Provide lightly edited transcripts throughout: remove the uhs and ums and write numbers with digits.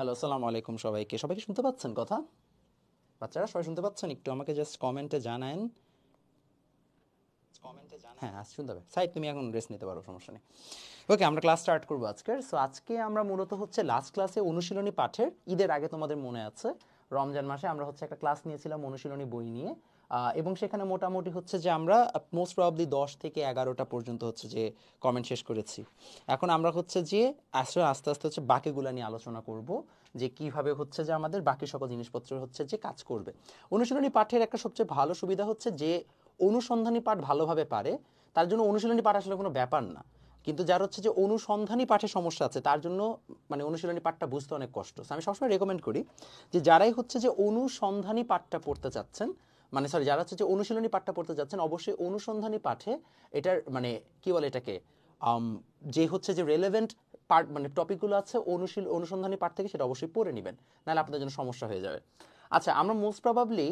Hello, আসসালামু আলাইকুম সবাইকে। সবাইকে শুনতে পাচ্ছেন কথা? বাচ্চারা সবাই শুনতে পাচ্ছেন? একটু আমাকে জাস্ট কমেন্টে জানান। হ্যাঁ, আজ শুনতে হবে। সাইদ, তুমি এখন রেস্ট নিতে পারো, সমস্যা নেই। ওকে, আমরা ক্লাস স্টার্ট করবো আজকের। সো আজকে আমরা মূলত হচ্ছে লাস্ট ক্লাসে অনুশীলনী পাঠের, ঈদের আগে তোমাদের মনে আছে রমজান মাসে আমরা হচ্ছে একটা ক্লাস নিয়েছিলাম অনুশীলনী বই নিয়ে। এবং সেখানে মোটামুটি হচ্ছে যে আমরা মোস্ট প্রবাবলি 10 থেকে 11টা পর্যন্ত হচ্ছে যে কমেন্ট শেষ করেছি। এখন আমরা হচ্ছে যে আসলে আস্তে আস্তে হচ্ছে বাকিগুলো নিয়ে আলোচনা করব, যে কিভাবে হচ্ছে যে আমাদের বাকি সকল জিনিসপত্র হচ্ছে যে কাজ করবে। অনুশীলনী পাঠের একটা সবচেয়ে ভালো সুবিধা হচ্ছে যে অনুসন্ধানী পাঠ ভালোভাবে পারে তার জন্য অনুশীলনী পাঠ আসলে কোনো ব্যাপার না। কিন্তু যার হচ্ছে যে অনুসন্ধানী পাঠে সমস্যা আছে তার জন্য মানে অনুশীলনী পাঠটা বুঝতে অনেক কষ্ট। So আমি সবসময় রেকমেন্ড করি যে যারাই হচ্ছে যে অনুসন্ধানী পাঠটা পড়তে চাচ্ছেন, মানে সরি, যারা হচ্ছে যে অনুশীলনী পাঠটা পড়তে যাচ্ছেন, অবশ্যই অনুসন্ধানী পাঠে এটার মানে কি বলে এটাকে, যে হচ্ছে যে রেলেভেন্ট পার্ট মানে টপিকগুলো আছে অনুসন্ধানী পাঠ থেকে সেটা অবশ্যই পড়ে নেবেন, নাহলে আপনাদের জন্য সমস্যা হয়ে যাবে। আচ্ছা, আমরা মোস্ট প্রবাবলি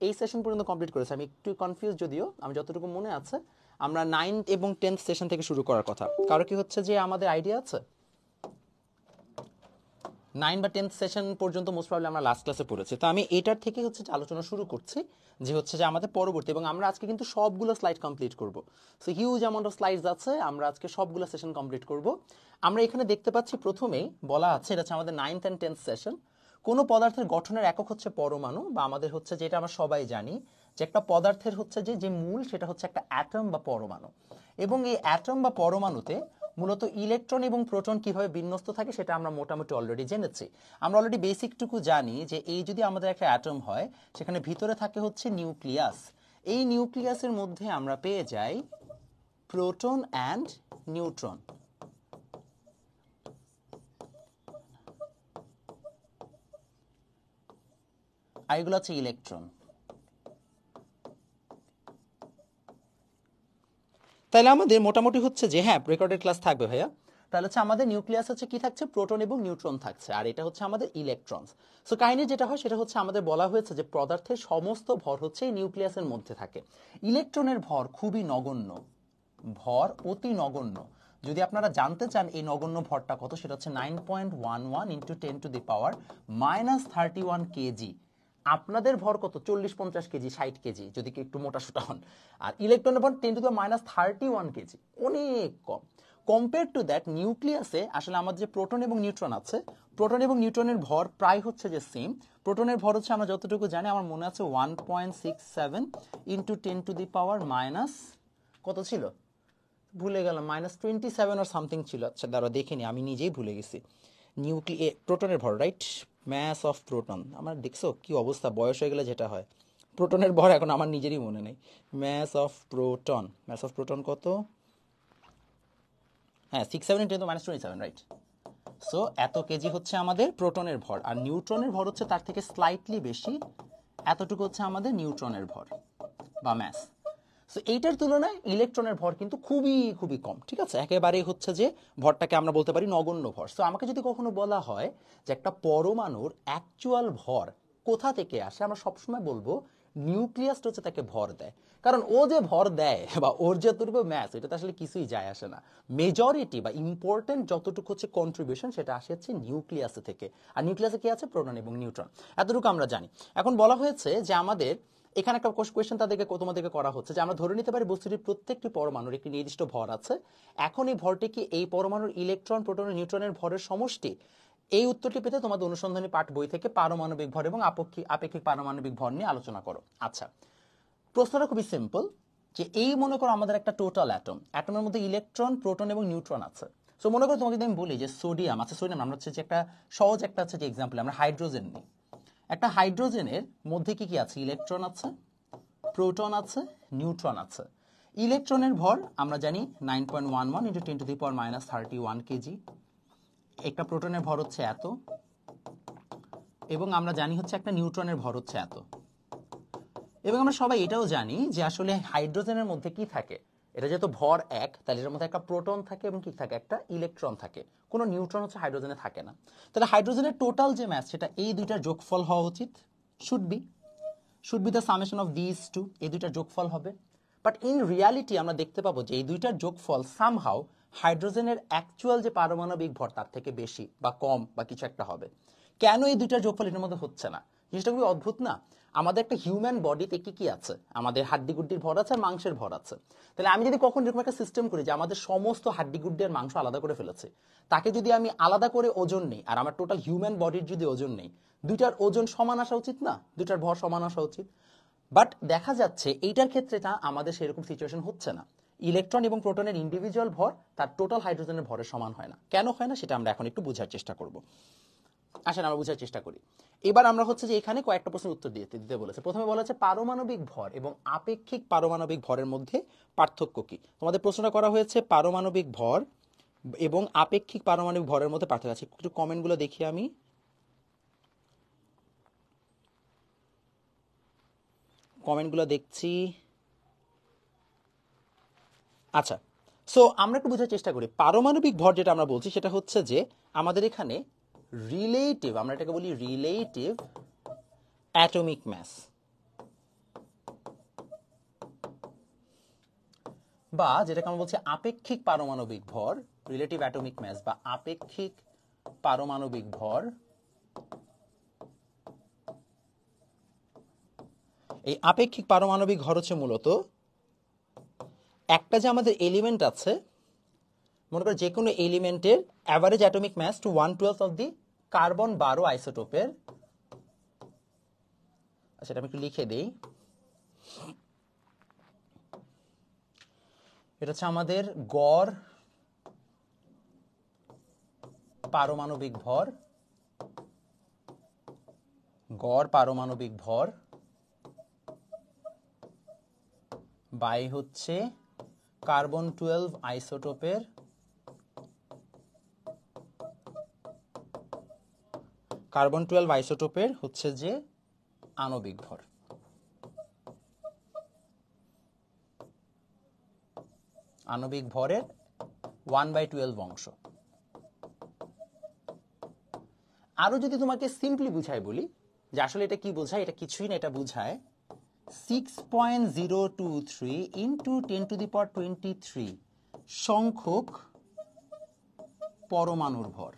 এই সেশন পর্যন্ত কমপ্লিট করেছি। আমি একটু কনফিউজ, যদিও আমি যতটুকু মনে আছে আমরা 9th এবং 10th সেশন থেকে শুরু করার কথা। কারো কি হচ্ছে যে আমাদের আইডিয়া আছে? 9 বা 10th সেশন পর্যন্ত মোস্ট প্রবলি আমরা লাস্ট ক্লাসে পড়েছি। তো আমি এটার থেকে হচ্ছে যে আলোচনা শুরু করছি, যে হচ্ছে যে আমাদের পরবর্তী, এবং আমরা আজকে কিন্তু সবগুলো স্লাইড কমপ্লিট করব। So huge amount of slides আছে, আমরা আজকে সবগুলো সেশন কমপ্লিট করব। আমরা এখানে দেখতে পাচ্ছি প্রথমেই বলা আছে, এটা হচ্ছে আমাদের 9th and 10th সেশন। কোনো পদার্থের গঠনের একক হচ্ছে পরমাণু, বা আমাদের হচ্ছে যেটা আমরা সবাই জানি যে একটা পদার্থের হচ্ছে যে যে মূল সেটা হচ্ছে একটা অ্যাটম বা পরমাণু। এবং এই অ্যাটম বা পরমাণুতে মূলত ইলেকট্রন এবং প্রোটন কিভাবে বিন্যস্ত থাকে সেটা আমরা মোটামুটি অলরেডি জেনেছি। আমরা অলরেডি বেসিকটুকু জানি যে এই যদি আমাদের একটা অ্যাটম হয় সেখানে ভিতরে থাকে হচ্ছে নিউক্লিয়াস। এই নিউক্লিয়াসের মধ্যে আমরা পেয়ে যাই প্রোটন অ্যান্ড নিউট্রন। আর এগুলো হচ্ছে ইলেকট্রন। তাহলে আমাদের মোটামুটি হচ্ছে যে হ্যাঁ, রেকর্ডেড ক্লাস থাকবে ভাইয়া। তাহলে হচ্ছে আমাদের নিউক্লিয়াস হচ্ছে কি থাকছে, প্রোটন এবং নিউট্রন থাকছে, আর এটা হচ্ছে আমাদের ইলেকট্রনস। সো কাহিনী যেটা হয় সেটা হচ্ছে আমাদের বলা হয়েছে যে পদার্থের সমস্ত ভর হচ্ছে এই নিউক্লিয়াসের মধ্যে থাকে। ইলেকট্রনের ভর খুবই নগণ্য, ভর অতি নগণ্য। যদি আপনারা জানতে চান এই নগণ্য ভরটা কত, সেটা হচ্ছে 9.11 ইন্টু 10⁻³ কেজি। আপনাদের ভর কত? 40-50 কেজি, 60 কেজি যদি একটু মোটা সোটা হন। আর ইলেকট্রনের ভর 10⁻³ কেজি, অনেক কম। কম্পেয়ার টু দ্যাট নিউক্লিয়াসে আসলে আমাদের যে প্রোটন এবং নিউট্রন আছে, প্রোটন এবং নিউট্রনের ভর প্রায় হচ্ছে যে সেম। প্রোটনের ভর হচ্ছে আমরা যতটুকু জানি, আমার মনে আছে 1.67 ইন্টু 10⁻⁻, কত ছিল ভুলে গেলাম, -27 আর সামথিং ছিল। আচ্ছা দাঁড়া দেখিনি, আমি নিজেই ভুলে গেছি। প্রোটনের ভর, রাইট? ম্যাস অফ প্রোটন, আমার দেখছো কি অবস্থা, বয়স হয়ে গেলে যেটা হয়। প্রোটনের ভর এখন আমার নিজেরই মনে নেই। ম্যাস অফ প্রোটন কত? হ্যাঁ, 6.7 × 10⁻27, রাইট? সো এত কেজি হচ্ছে আমাদের প্রোটনের ভর, আর নিউট্রনের ভর হচ্ছে তার থেকে স্লাইটলি বেশি, এতটুকু হচ্ছে আমাদের নিউট্রনের ভর বা ম্যাস। সো এইটার তুলনায় ইলেকট্রনের ভর কিন্তু খুবই খুবই কম, ঠিক আছে? একেবারেই হচ্ছে যে ভরটাকে আমরা বলতে পারি নগণ্য ভর। সো আমাকে যদি কখনো বলা হয় যে একটা পরমাণুর অ্যাকচুয়াল ভর কোথা থেকে আসে, আমরা সবসময় বলবো নিউক্লিয়াসটা হচ্ছে তাকে ভর দেয়। কারণ ও যে ভর দেয় বা ওর যতটুকু ম্যাস, এটাতে আসলে কিছুই যায় আসে না। মেজরিটি বা ইম্পর্টেন্ট যতটুকু হচ্ছে কন্ট্রিবিউশন সেটা আসে হচ্ছে নিউক্লিয়াসে থেকে। আর নিউক্লিয়াসে কি আছে? প্রোটন এবং নিউট্রন, এতটুকু আমরা জানি। এখন বলা হয়েছে যে আমাদের এখানে একটা কোশ্চেন তোমাদেরকে করা হচ্ছে যে আমরা ধরে নিতে পারি বস্তুটির প্রত্যেকটি পরমাণুর একটি নির্দিষ্ট ভর আছে। এখন এই ভরটি কি এই পরমাণুর ইলেকট্রন, প্রোটন ও নিউট্রনের ভরের সমষ্টি? এই উত্তরটি পেতে তোমাদের অনুসন্ধানী পাঠ বই থেকে পারমাণবিক ভর এবং আপেক্ষিক পারমাণবিক ভর নিয়ে আলোচনা করো। আচ্ছা, প্রশ্নটা খুবই সিম্পল, যে এই মনে করো আমাদের একটা টোটাল অ্যাটমের মধ্যে ইলেকট্রন, প্রোটন এবং নিউট্রন আছে। সো মনে করো তোমাকে যদি আমি বলি যে সোডিয়াম আছে, সোডিয়াম আমরা হচ্ছে যে একটা সহজ একটা হচ্ছে যে এক্সাম্পল, আমরা হাইড্রোজেন নিই। একটা হাইড্রোজেনের মধ্যে কি কি আছে? ইলেকট্রন আছে, প্রোটন আছে, নিউট্রন আছে। ইলেকট্রনের ভর আমরা জানি 9.11 ইন্টু 10⁻³ কেজি। একটা প্রোটনের ভর হচ্ছে এত, এবং আমরা জানি হচ্ছে একটা নিউট্রনের ভর হচ্ছে এত। এবং আমরা সবাই এটাও জানি যে আসলে হাইড্রোজেনের মধ্যে কি থাকে, এটা যেহেতু ভর এক, তাহলে এর মধ্যে একটা প্রোটন থাকে এবং কি থাকে, একটা ইলেকট্রন থাকে। কোনো নিউট্রন হচ্ছে হাইড্রোজেনে থাকে না। তাহলে হাইড্রোজেনের টোটাল যে ম্যাস সেটা এই দুইটার যোগফল হওয়া উচিত, should be the summation of this two, এই দুইটার যোগফল হবে। বাট ইন রিয়ালিটি আমরা দেখতে পাবো যে এই দুইটার যোগফল সামহাউ হাইড্রোজেনের অ্যাকচুয়াল যে পারমাণবিক ভর তার থেকে বেশি বা কম বা কিছু একটা হবে। কেন এই দুইটার যোগফল এটার মধ্যে হচ্ছে না? জিনিসটা খুবই অদ্ভুত না? আমাদের একটা হিউম্যান বডিতে কি কি আছে? আমাদের হাড্ডিগুড্ডির ভর আছে আর মাংসের ভর আছে। তাহলে আমি যদি কখন এরকম একটা সিস্টেম করি যে আমাদের সমস্ত হাড্ডিগুড্ডি আর মাংস আলাদা করে ফেলেছে, তাকে যদি আমি আলাদা করে ওজন নেই আর আমার টোটাল হিউম্যান বডির যদি ওজন নেই, দুইটার ওজন সমান আসা উচিত না? দুইটার ভর সমান আসা উচিত। বাট দেখা যাচ্ছে এইটার ক্ষেত্রে তা আমাদের সেরকম সিচুয়েশন হচ্ছে না। ইলেকট্রন এবং প্রোটনের ইন্ডিভিজুয়াল ভর তার টোটাল হাইড্রোজেনের ভরের সমান হয় না। কেন হয় না সেটা আমরা এখন একটু বোঝার চেষ্টা করব। আসেন আমরা বোঝার চেষ্টা করি। এবার আমরা হচ্ছে যে এখানে কয়েকটা প্রশ্নের উত্তর দিতে বলেছে। প্রথমে বলা হচ্ছে পারমাণবিক ভর এবং আপেক্ষিক পারমাণবিক ভরের মধ্যে পার্থক্য কি? তোমাদের প্রশ্নটা করা হয়েছে পারমাণবিক ভর এবং আপেক্ষিক পারমাণবিক ভরের মধ্যে পার্থক্য আছে। একটু কমেন্টগুলো দেখি আমি। কমেন্টগুলো দেখছি। আচ্ছা, সো আমরা একটু বোঝার চেষ্টা করি। পারমাণবিক ভর যেটা আমরা বলছি সেটা হচ্ছে যে আমাদের এখানে রিলেটিভ, আমরা এটাকে বলি রিলেটিভ অ্যাটমিক ম্যাস, বা যেটাকে আমরা বলছি আপেক্ষিক পারমাণবিক ভর, রিলেটিভ অ্যাটমিক ম্যাস বা আপেক্ষিক পারমাণবিক ভর। এই আপেক্ষিক পারমাণবিক ভর হচ্ছে মূলত একটা যে আমাদের এলিমেন্ট আছে, মনে করো যে কোনো এলিমেন্টের average atomic mass to 1/12 of the carbon 12 আইসোটোপের, সেটা আমি একটু লিখে দিই। এটা হচ্ছে আমাদের গড় পারমাণবিক ভর, গড় পারমাণবিক ভর বাই হচ্ছে কার্বন 12 আইসোটোপের হচ্ছে যে আণবিক ভর। আণবিক ভরের 1/12 অংশ। আরো যদি তোমাকে সিম্পলি বুঝাই বলি যে আসলে এটা কি বোঝায়, এটা কিছুই না, এটা বুঝায় 6.023 ইন্টু 10⁻23 সংখ্যক পরমাণুর ভর।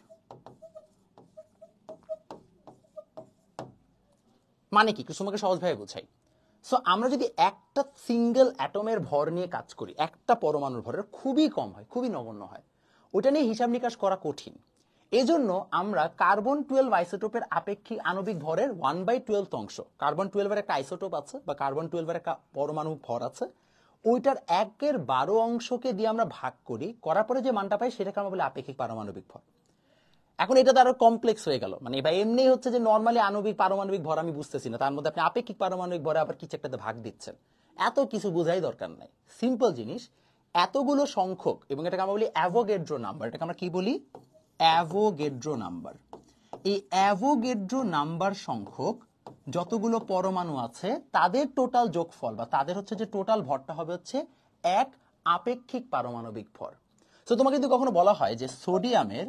মানে কি তোমাকে সহজভাবে বোঝাই। সো আমরা যদি একটা সিঙ্গেল অ্যাটমের ভর নিয়ে কাজ করি, একটা পরমাণুর ভরের খুবই কম হয়, খুবই নগণ্য হয়, ওটা নিয়ে হিসাব নিকাশ করা কঠিন। এজন্য আমরা কার্বন 12 আইসোটোপের আপেক্ষিক আণবিক ভরের 1/12 অংশ, কার্বন 12 এর একটা আইসোটোপ আছে বা কার্বন 12 এর একটা পরমাণু ভর আছে, ওইটার 1/12 অংশকে দিয়ে আমরা ভাগ করি, করার পরে যে মানটা পাই সেটাকে আমরা বলি আপেক্ষিক পারমাণবিক ভর। এখন এটা তো আরো কমপ্লেক্স হয়ে গেল, মানে ভাই এমনি হচ্ছে যে নরমালি আণবিক পারমাণবিক ভর আমি বুঝতেছি না, তার মধ্যে আপনি আপেক্ষিক পারমাণবিক ভরে আবার কিছু একটাতে ভাগ দিচ্ছেন। এত কিছু বোঝাই দরকার নাই, সিম্পল জিনিস। এতগুলো সংখ্যক, এবং এটাকে আমরা বলি অ্যাভোগেড্রো নাম্বার, এটাকে আমরা কি বলি? Avogadro number. এই অ্যাভোগেড্রো নাম্বার সংখ্যক যতগুলো পরমাণু আছে তাদের টোটাল যোগফল বা তাদের হচ্ছে যে টোটাল ভরটা হবে হচ্ছে এক আপেক্ষিক পারমাণবিক ভর। তো তোমাকে যদি কখনো বলা হয় যে সোডিয়ামের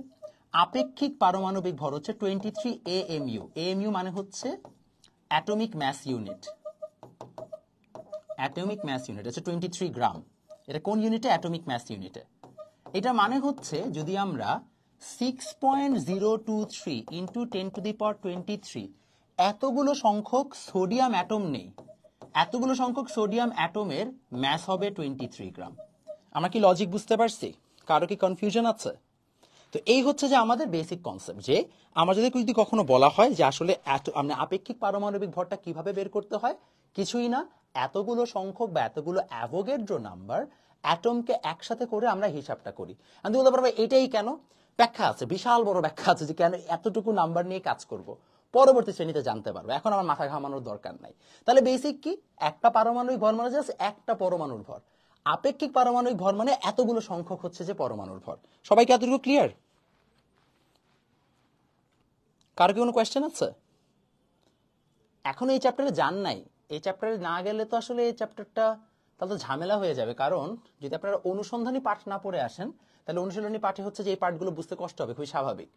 আপেক্ষিক পারমাণবিক ভর হচ্ছে 23 AMU, AMU মানে হচ্ছে atomic mass unit, atomic mass unit হচ্ছে 23 গ্রাম। এটা কোন ইউনিটে? অ্যাটমিক ম্যাস ইউনিটে। এটা মানে হচ্ছে যদি আমরা 6.023 ইন্টু 10⁻23 এতগুলো সংখ্যক সোডিয়াম অ্যাটম নেই, এতগুলো সংখ্যক সোডিয়াম অ্যাটমের ম্যাস হবে 23 গ্রাম। আমরা কি লজিক বুঝতে পারছি? কারো কি কনফিউশন আছে? তো এই হচ্ছে যে আমাদের বেসিক কনসেপ্ট, যে আমরা যদি কখনো বলা হয় যে আসলে আমরা আপেক্ষিক পারমাণবিক ভরটা কিভাবে বের করতে হয়, কিছুই না, এতগুলো সংখ্যক বা এতগুলো অ্যাভোগেড্রো নাম্বার অ্যাটমকে একসাথে করে আমরা হিসাবটা করি। আমি বলতে পারবো এটাই কেন? ব্যাখ্যা আছে, বিশাল বড় ব্যাখ্যা আছে যে কেন এতটুকু নাম্বার নিয়ে কাজ করব, পরবর্তী শ্রেণীতে জানতে পারবো, এখন আমার মাথা ঘামানোর দরকার নাই। তাহলে বেসিক কি? একটা পারমাণবিক ভর মানে জাস্ট একটা পরমাণুর ভর, আপেক্ষিক পারমাণবিক ভর মানে এতগুলো সংখ্যক হচ্ছে যে পরমাণুর ভর। সবাইকে এতটুকু ক্লিয়ার? কারো কি কোনো কোয়েশ্চেন আছে? এখন এই চ্যাপ্টারে যান নাই, এই চ্যাপ্টারে না গেলে তো আসলে এই চ্যাপ্টারটা তাহলে তো ঝামেলা হয়ে যাবে, কারণ যদি আপনারা অনুসন্ধানী পাঠ না পড়ে আসেন তাহলে অনুশীলনী পাঠে হচ্ছে যে এই পাঠগুলো বুঝতে কষ্ট হবে, খুবই স্বাভাবিক।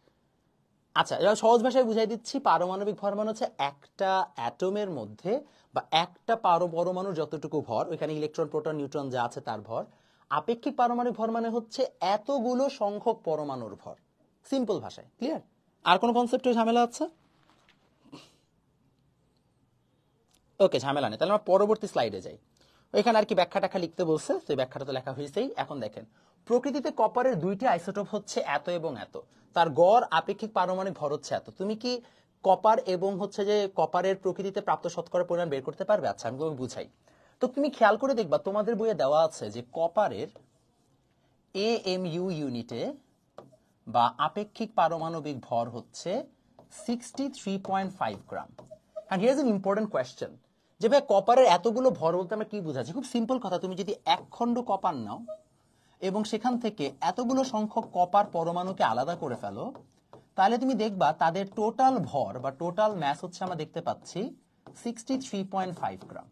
আচ্ছা, এবার সহজ ভাষায় বুঝাই দিচ্ছি। পারমাণবিক ভর মানে হচ্ছে একটা অ্যাটমের মধ্যে বা একটা পরমাণুর যতটুকু ভর, ওইখানে ইলেকট্রন প্রোটন নিউট্রন যা আছে তার ভর। আপেক্ষিক পারমাণবিক ভর মানে হচ্ছে এতগুলো সংখ্যক পরমাণুর ভর, সিম্পল ভাষায়। ক্লিয়ার? আর কোনো কনসেপ্টে ঝামেলা আছে? ওকে, ঝামেলা নেই। তাহলে আমরা পরবর্তী স্লাইডে যাই। এখানে আর কি ব্যাখ্যাটা লিখতে বলছে, তো এই ব্যাখ্যাটা তো লেখা হয়েছেই। এখন দেখেন, প্রকৃতিতে কপারের দুইটি আইসোটোপ হচ্ছে এত এবং এত, তার গড় আপেক্ষিক পারমাণবিক ভর হচ্ছে এত। তুমি কি কপার এবং হচ্ছে যে কপারের প্রকৃতিতে প্রাপ্ত শতকরা পরিমাণ বের করতে পারবে? আচ্ছা, আমি তোমাকে বুঝাই। তো তুমি খেয়াল করে দেখবা, তোমাদের বইয়ে দেওয়া আছে যে কপারের AMU ইউনিটে বা আপেক্ষিক পারমাণবিক ভর হচ্ছে 63.5 গ্রাম। And here's an important question, যে ভাই কপারের এতগুলো ভর বলতে আমরা কি বুঝাচ্ছি? খুব সিম্পল কথা, তুমি যদি এক খণ্ড কপার নাও এবং সেখান থেকে এতগুলো সংখ্যক কপার পরমাণুকে আলাদা করে ফেলো, তাহলে তুমি দেখবা তাদের টোটাল ভর বা টোটাল ম্যাস হচ্ছে আমরা দেখতে পাচ্ছি 63.5 গ্রাম।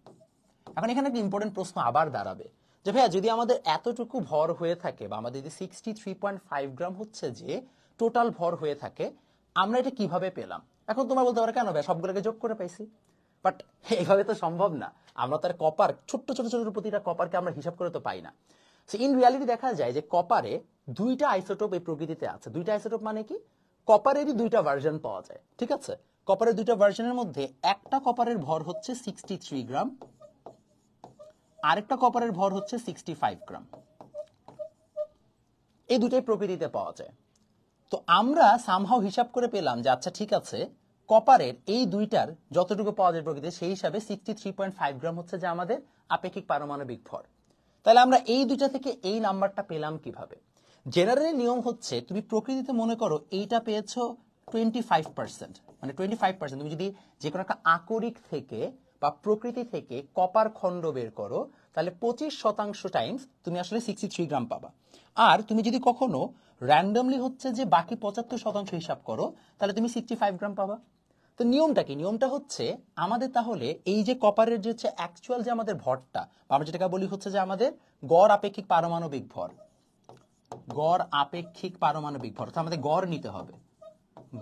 এখন এখানে একটা ইম্পর্টেন্ট প্রশ্ন আবার দাঁড়াবে যে ভাইয়া যদি আমাদের এতটুকু ভর হয়ে থাকে বা আমাদের যদি 63.5 গ্রাম হচ্ছে যে টোটাল ভর হয়ে থাকে, আমরা এটা কিভাবে পেলাম? এখন তোমরা বলতে পারো কেন ভাই সবগুলোকে যোগ করে পাইছি, বাট এইভাবে তো সম্ভব না। আমরা তার কপার ছোট্ট ছোট ছোট প্রতিটা কপারকে আমরা হিসাব করে তো পাই না। সো ইন রিয়ালিটি দেখা যায় যে কপারে দুইটা আইসোটোপ এই প্রকৃতিতে আছে। দুইটা আইসোটোপ মানে কি? কপারেরই দুইটা ভার্সন পাওয়া যায়, ঠিক আছে? কপারের দুইটা ভার্সনের মধ্যে একটা কপারের ভর হচ্ছে 63 গ্রাম, আরেকটা কপারের ভর হচ্ছে 65 গ্রাম। এই দুটাই প্রকৃতিতে পাওয়া যায়। তো আমরা সামহাও হিসাব করে পেলাম যে আচ্ছা ঠিক আছে, কপারের এই দুইটার যতটুকু পাওয়া যায় প্রকৃতিতে, সেই হিসাবে 63.5 গ্রাম হচ্ছে যে আমাদের আপেক্ষিক পারমাণবিক ভর। তাহলে আমরা এই দুইটা থেকে এই নাম্বারটা পেলাম কিভাবে? জেনারেলি নিয়ম হচ্ছে, তুমি প্রকৃতিতে মনে করো এইটা পেয়েছো 25%, মানে 25%। তুমি যদি যে কোনো একটা আকরিক থেকে বা প্রকৃতি থেকে কপার খণ্ড বের করো, তাহলে 25% টাইমস তুমি আসলে 63 গ্রাম পাবা। আর তুমি যদি কখনো র্যান্ডমলি হচ্ছে যে বাকি 75% হিসাব করো, তাহলে তুমি 65 গ্রাম পাবা। তো নিয়মটা কি? নিয়মটা হচ্ছে আমাদের তাহলে এই যে কপারের যে হচ্ছে অ্যাকচুয়াল যে আমাদের ভরটা, আমরা যেটাকে বলি হচ্ছে যে আমাদের গড় আপেক্ষিক পারমাণবিক ভর, গড় আপেক্ষিক পারমাণবিক ভর, আমাদের গড় নিতে হবে।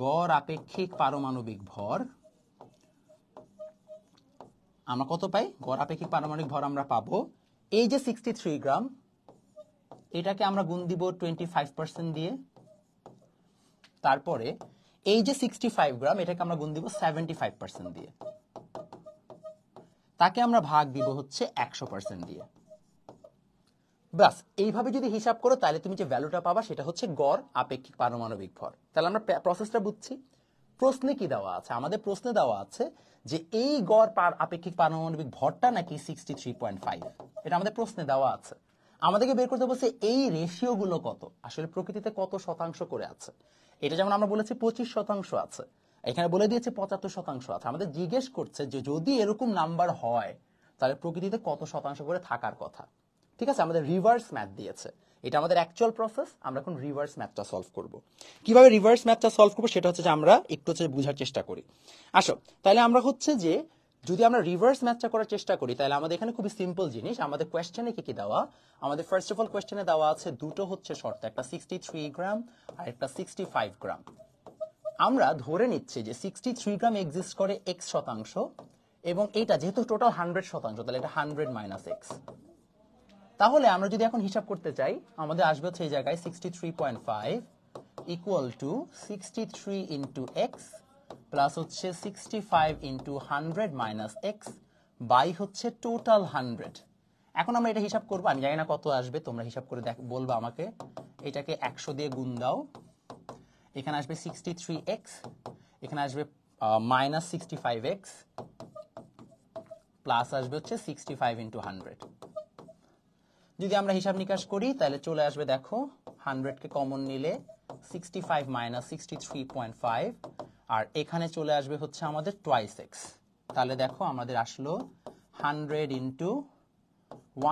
গড় আপেক্ষিক পারমাণবিক ভর আমরা কত পাই? গড় আপেক্ষিক পারমাণবিক ভর আমরা পাবো এই যে 63 গ্রাম, এটাকে আমরা গুণ দিব 25% দিয়ে। তারপরে এই যে 65 গ্রাম, এটাকে আমরা গুণ দিব 75% দিয়ে। তাকে আমরা ভাগ দিব হচ্ছে 100% দিয়ে। বাস এইভাবে যদি হিসাব করো, তাহলে তুমি যে ভ্যালুটা পাবা সেটা হচ্ছে গড় আপেক্ষিক পারমাণবিক ভর। তাহলে আমরা প্রসেসটা বুঝছি। প্রশ্নে কি দেওয়া আছে? আমাদের প্রশ্নে দেওয়া আছে যে এই গড় আপেক্ষিক পারমাণবিক ভরটা নাকি 63.5, এটা আমাদের প্রশ্নে দেওয়া আছে। আমাদেরকে বের করতে বলছে এই রেশিও গুলো কত, আসলে প্রকৃতিতে কত শতাংশ করে আছে। এটা যেমন আমরা বলেছি 25% আছে, এখানে বলে দিয়েছে 75% আছে। আমাদের জিজ্ঞেস করছে যে যদি এরকম নাম্বার হয়, তাহলে প্রকৃতিতে কত শতাংশ করে থাকার কথা। ঠিক আছে, আমাদের রিভার্স ম্যাথ দিয়েছে। এটা আমাদের অ্যাকচুয়াল প্রসেস। আমরা এখন রিভার্স ম্যাথটা সলভ করব। কিভাবে রিভার্স ম্যাথটা সলভ করব সেটা হচ্ছে যে আমরা একটু হচ্ছে বোঝার চেষ্টা করি। আসো, তাহলে আমরা হচ্ছে যে যদি আমরা রিভার্স ম্যাথটা করার চেষ্টা করি, তাহলে আমাদের এখানে খুবই সিম্পল জিনিস। আমাদের কোয়েশ্চেনে কি কি দেওয়া? আমাদের ফার্স্ট অফ অল কোয়েশ্চেনে দেওয়া আছে দুটো হচ্ছে শর্ত, একটা 63 গ্রাম আর একটা 65 গ্রাম। আমরা ধরে নিচ্ছি যে 63 গ্রাম এক্সিস্ট করে x শতাংশ, এবং এটা যেহেতু টোটাল 100%, তাহলে এটা 100 মাইনাস x। তাহলে আমরা যদি এখন হিসাব করতে চাই, আমাদের আসবে হচ্ছে এই জায়গায় 63.5 equal to 63 into x plus হচ্ছে 65 ইন্টু 100 মাইনাস এক্স বাই হচ্ছে টোটাল 100। এখন আমরা এটা হিসাব করবো, আমি জানি না কত আসবে, তোমরা হিসাব করে বলবা আমাকে। এটাকে 100 দিয়ে গুণ দাও, এখানে আসবে 63x, এখানে আসবে মাইনাস 65x, প্লাস আসবে হচ্ছে 65 ইন্টু 100। যদি আমরা হিসাব নিকাশ করি তাহলে চলে আসবে, দেখো 100 কে কমন নিলে 65 মাইনাস 63.5, আর এখানে চলে আসবে হচ্ছে আমাদের টুয়াইস এক্স। তাহলে দেখো আমাদের আসলো 100 into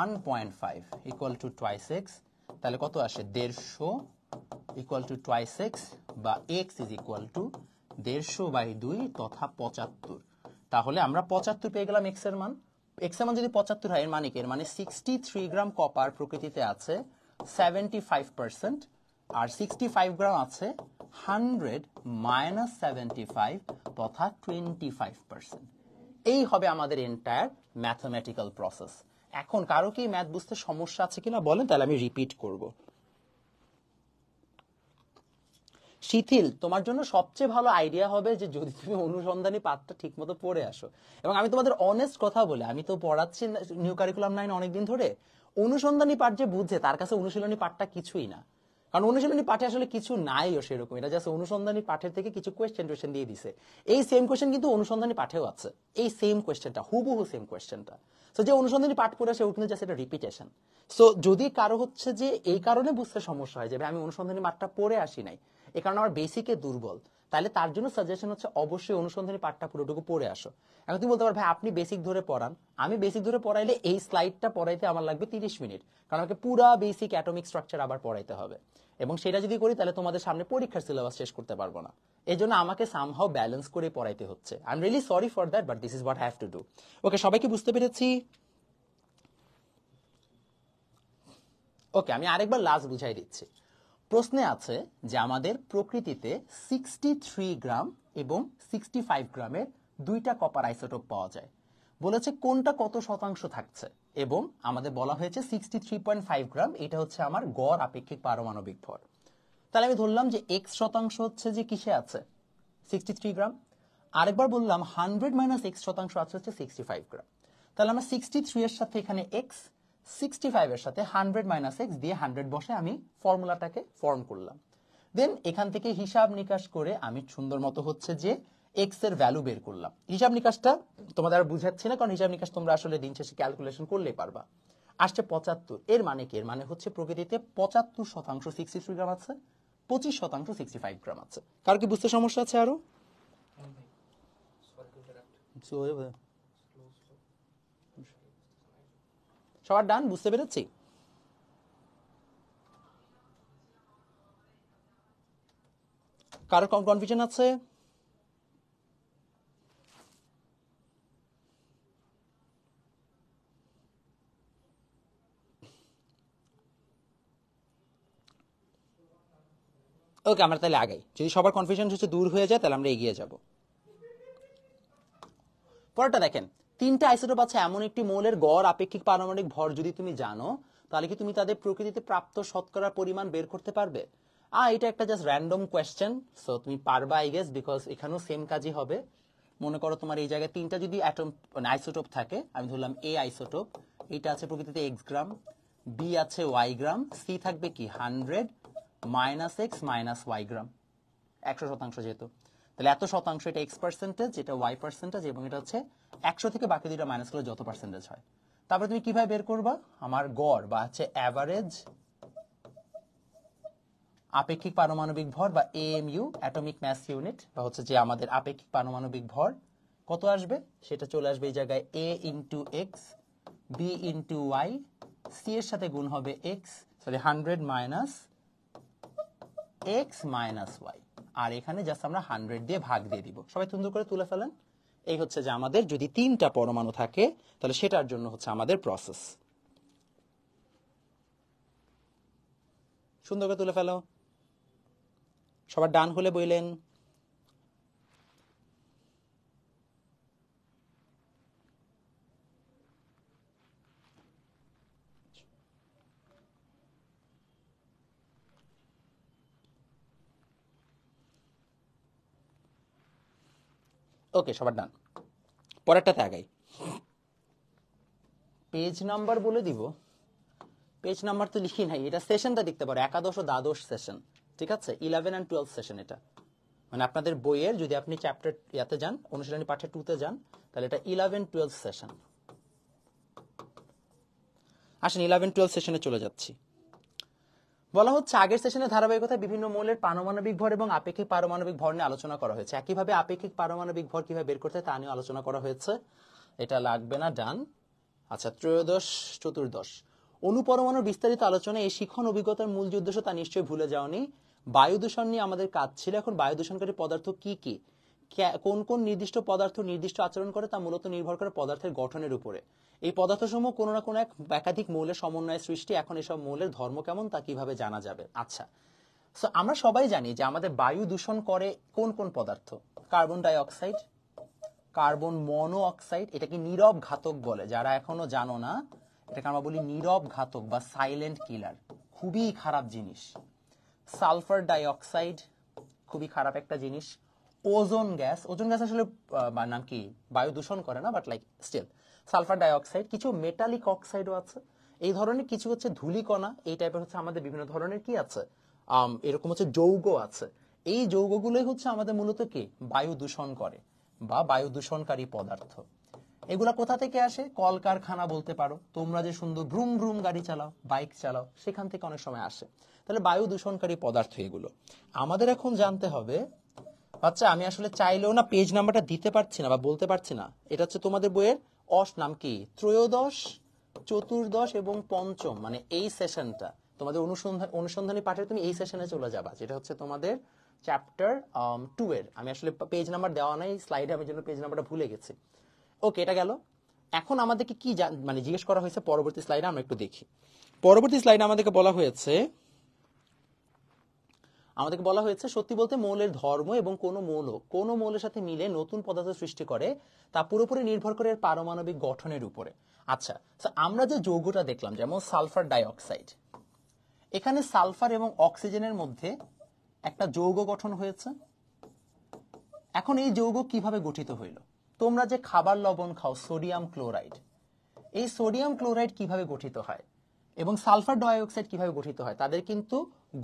1.5 equal to twice x. তাহলে কত আসে? 150 ইকুয়াল টু টুয়াইস এক্স, বা এক্স ইজ ইকুয়াল টু 150/2 তথা 75। তাহলে আমরা 75 পেয়ে গেলাম এক্স এর মান। এক্স এর মান যদি 75 হয়, এর মানে কি? এর মানে 63 গ্রাম কপার প্রকৃতিতে আছে 75%, আর 65 গ্রাম আছে 100 মাইনাস 75 তথা 25%। এই হবে আমাদের এন্টায়ার ম্যাথমেটিক্যাল প্রসেস। এখন কারো কি ম্যাথ বুঝতে সমস্যা আছে কিনা বলেন, তাহলে আমি রিপিট করব। শিথিল, তোমার জন্য সবচেয়ে ভালো আইডিয়া হবে যে যদি তুমি অনুসন্ধানী পাঠটা ঠিক মতো পড়ে আসো। এবং আমি তোমাদের অনেস্ট কথা বলে, আমি তো পড়াচ্ছি নিউ কারিকুলাম 9 অনেকদিন ধরে, অনুসন্ধানী পাঠ যে বুঝছে তার কাছে অনুশীলনী পাঠটা কিছুই না। কারণ অনুশীলনী পাঠে আসলে কিছু নাইও সেরকম, এটা জাস্ট অনুসন্ধানী পাঠের থেকে কিছু কোয়েশ্চেন দিয়ে দিছে। এই সেম কোয়েশ্চেন কিন্তু অনুসন্ধানী পাঠেও আছে, এই সেম কোয়েশ্চেনটা, হুবহু সেম কোয়েশ্চেনটা। সো যে অনুসন্ধানী পাঠ পড়ে আসে, ও কিন্তু জাস্ট এটা রিপিটেশন। সো যদি কারো হচ্ছে যে এই কারণে বুঝতে সমস্যা হয় যে ভাই আমি অনুসন্ধানী পাঠটা পড়ে আসি নাই, এই কারণে আমার বেসিকে দুর্বল, তাহলে তার জন্য সাজেশন হচ্ছে অবশ্যই অনুসন্ধানী পাঠটা পুরোটুকু পড়ে আসো। এখন তুমি বলতে পারো ভাই আপনি বেসিক ধরে পড়ান, আমি বেসিক ধরে পড়াইলে এই স্লাইডটা পড়াইতে আমার লাগবে 30 মিনিট, কারণ আমাকে পুরা বেসিক অ্যাটমিক স্ট্রাকচার আবার পড়াইতে হবে। এবং সেটা যদি করি তাহলে তোমাদের সামনে পরীক্ষার সিলেবাস শেষ করতে পারবো না। এই জন্য আমাকে সামহাও ব্যালেন্স করে পড়াইতে হচ্ছে। I am really sorry for that, but this is what I have to do. Okay, সবাইকে বুঝতে পেরেছি? ওকে, আমি আরেকবার লাস্ট বুঝাই দিচ্ছি। প্রশ্নে আছে যে আমাদের প্রকৃতিতে 63 গ্রাম এবং 65 গ্রামের দুইটা কপার আইসোটোপ পাওয়া যায়। বলেছে কোনটা কত শতাংশ থাকছে, এবং আমাদের বলা হয়েছে 63.5 গ্রাম, এটা হচ্ছে আমার গড় আপেক্ষিক পারমাণবিক ভর। তাহলে আমি ধরলাম যে এক্স শতাংশ হচ্ছে যে কিসে আছে, 63 গ্রাম। আরেকবার বললাম 100 মাইনাস এক্স শতাংশ আছে হচ্ছে 65 গ্রাম। তাহলে আমরা 63 এর সাথে এখানে এক্স, 65 এর সাথে 100 মাইনাস এক্স দিয়ে 100 বসে আমি ফর্মুলাটাকে ফর্ম করলাম। দেন এখান থেকে হিসাব নিকাশ করে আমি সুন্দর মতো হচ্ছে যে এক্স এর ভ্যালু বের করলাম। হিসাব নিকাশটা তোমাদের আর বুঝাচ্ছি না, কারণ হিসাব নিকাশ তোমরা আসলে দিন শেষে ক্যালকুলেশন করলেই পারবা। আসছে 75। এর মানে কি? এর মানে হচ্ছে প্রকৃতিতে 75% 63 গ্রাম আছে, 25% 65 গ্রাম আছে। কারো কি বুঝতে সমস্যা আছে আরো? সবার ডান? বুঝতে পেরেছি? কারো কনফিউশন আছে? ওকে, আমরা তাহলে আগাই। যদি সবার কনফিউশন হচ্ছে দূর হয়ে যায় তাহলে আমরা এগিয়ে যাব। পরেরটা দেখেন, তিনটা আইসোটোপ আছে এমন একটি মৌলের গড় আপেক্ষিক পারমাণবিক ভর যদি তুমি জানো, তাহলে কি তুমি তাদের প্রকৃতিতে প্রাপ্ত শতকরা পরিমাণ বের করতে পারবে? এটা একটা জাস্ট র্যান্ডম কোয়েশ্চেন, সো তুমি পারবা আই গেস, বিকজ এখানেও সেম কাজই হবে। মনে করো তোমার এই জায়গায় তিনটা যদি অ্যাটম মানে আইসোটোপ থাকে, আমি ধরলাম এ আইসোটোপ, এটা আছে প্রকৃতিতে এক্স গ্রাম, বি আছে ওয়াই গ্রাম, সি থাকবে কি 100 মাইনাস এক্স মাইনাস ওয়াই গ্রাম, 100% যেহেতু, তাহলে এত শতাংশ এটা এক্স পার্সেন্টেজ, এটা ওয়াই পার্সেন্টেজ, এবং এটা হচ্ছে 100 থেকে বাকি দুইটা মাইনাস করলে যত পার্সেন্টেজ হয়। তারপরে তুমি কিভাবে বের করবা? আমার গড় বা হচ্ছে অ্যাভারেজ আপেক্ষিক পারমাণবিক ভর বা এএমইউ, অ্যাটমিক ম্যাস ইউনিট, বা হচ্ছে যে আমাদের আপেক্ষিক পারমাণবিক ভর কত আসবে, সেটা চলে আসবে এই জায়গায় a into x, b into y, c এর সাথে গুণ হবে x, sorry 100 minus x minus y, আর এখানে জাস্ট আমরা 100 দিয়ে ভাগ দিয়ে দিব। সবাই সুন্দর করে তুলে ফেলেন। এই হচ্ছে যে আমাদের যদি তিনটা পরমাণু থাকে তাহলে সেটার জন্য হচ্ছে আমাদের প্রসেস। সুন্দর করে তুলে ফেলো। সবার ডান হলে বইলেন। ওকে, সবার ডান। পরেরটাতে আগাই। পেজ নাম্বার বলে দিব। পেজ নাম্বার তো লিখি নাই, এটা সেশনটা দেখতে পারো, একাদশ ও দ্বাদশ সেশন, ঠিক আছে? 11 and 12 সেশন এটা, মানে আপনাদের বইয়ের যদি আপনি চ্যাপ্টার ইয়াতে যান, অনুশীলনী পাঠে 2-তে যান, তাহলে এটা 11-12 সেশন। আসেন 11-12 সেশনে চলে যাচ্ছি। বলা হচ্ছে আগের সেশনের ধারাবাহিকতায় বিভিন্ন মৌলের পারমাণবিক ভর এবং আপেক্ষিক পারমাণবিক ভর নিয়ে আলোচনা করা হয়েছে। একইভাবে আপেক্ষিক পারমাণবিক ভর কিভাবে বের করতে তা নিয়ে আলোচনা করা হয়েছে। এটা লাগবে না, ডান। আচ্ছা, ত্রয়োদশ চতুর্দশ অনুপরমাণুর বিস্তারিত আলোচনা, এই শিখন অভিজ্ঞতার মূল যে উদ্দেশ্য তা নিশ্চয়ই ভুলে যাওনি। বায়ু দূষণ নিয়ে আমাদের কাজ ছিল। এখন বায়ু দূষণকারী পদার্থ কি কি, কোন কোন নির্দিষ্ট পদার্থ নির্দিষ্ট আচরণ করে, তা মূলত নির্ভর করে পদার্থের গঠনের উপরে। এই পদার্থসমূহ কোনো না কোনো এক একাধিক মৌলের সমন্বয়ে সৃষ্টি। এখন এসব মৌলের ধর্ম কেমন তা কিভাবে জানা যাবে? আচ্ছা, সো আমরা সবাই জানি যে আমাদের বায়ু দূষণ করে কোন কোন পদার্থ? কার্বন ডাই অক্সাইড, কার্বন মনো অক্সাইড, এটাকে নীরব ঘাতক বলে, যারা এখনো জানো না এটাকে আমরা বলি নীরব ঘাতক বা সাইলেন্ট কিলার, খুবই খারাপ জিনিস। সালফার ডাই অক্সাইড, খুবই খারাপ একটা জিনিস। ওজোন গ্যাস আসলে নাম কি, বায়ু দূষণ করে না, but like steel. Sulphur dioxide, কিছু মেটালিক অক্সাইডও আছে, এই ধরনের কিছু হচ্ছে ধূলিকণা, এই টাইপের হচ্ছে আমাদের বিভিন্ন ধরনের কি আছে, এরকম হচ্ছে যৌগ আছে। এই যৌগগুলোই হচ্ছে আমাদের মূলত কি বায়ু দূষণ করে বা বায়ু দূষণকারী পদার্থ। এগুলা কোথা থেকে আসে? কলকারখানা বলতে পারো, তোমরা যে সুন্দর ভ্রুম ভ্রুম গাড়ি চালাও, বাইক চালাও, সেখান থেকে অনেক সময় আসে। তাহলে বায়ু দূষণকারী পদার্থ এগুলো। আমাদের এখন জানতে হবে, আচ্ছা আমি আসলে চাইলেও না পেজ নাম্বারটা দিতে পারছি না বা বলতে পারছি না। এটা হচ্ছে তোমাদের বইয়ের নাম কি, ত্রয়োদশ, চতুর্দশ এবং পঞ্চম, মানে এই সেশনটা তোমাদের অনুসন্ধানী পাঠে তুমি এই সেশনে চলে যাবা, যেটা হচ্ছে তোমাদের চ্যাপ্টার 2 এর। আমি আসলে পেজ নাম্বার দেওয়া নাই স্লাইডে, আমি জন্য পেজ নাম্বারটা ভুলে গেছি। ওকে, এটা গেল। এখন আমাদেরকে কি মানে জিজ্ঞেস করা হয়েছে পরবর্তী স্লাইডে, আমরা একটু দেখি। পরবর্তী স্লাইডে আমাদেরকে বলা হয়েছে সত্যি বলতে মৌলের ধর্ম এবং কোন মৌলের সাথে মিলে নতুন পদার্থ সৃষ্টি করে তা পুরোপুরি নির্ভর করে এর পারমাণবিক গঠনের উপরে। আচ্ছা, আমরা যে যৌগটা দেখলাম যেমন সালফার ডাইঅক্সাইড, এখানে সালফার এবং অক্সিজেনের মধ্যে একটা যৌগ গঠন হয়েছে। এখন এই যৌগ কিভাবে গঠিত হইল? তোমরা যে খাবার লবণ খাও সোডিয়াম ক্লোরাইড, এই সোডিয়াম ক্লোরাইড কিভাবে গঠিত হয় এবং সালফার ডাইঅক্সাইড কিভাবে গঠিত হয়, তাদের কিন্তু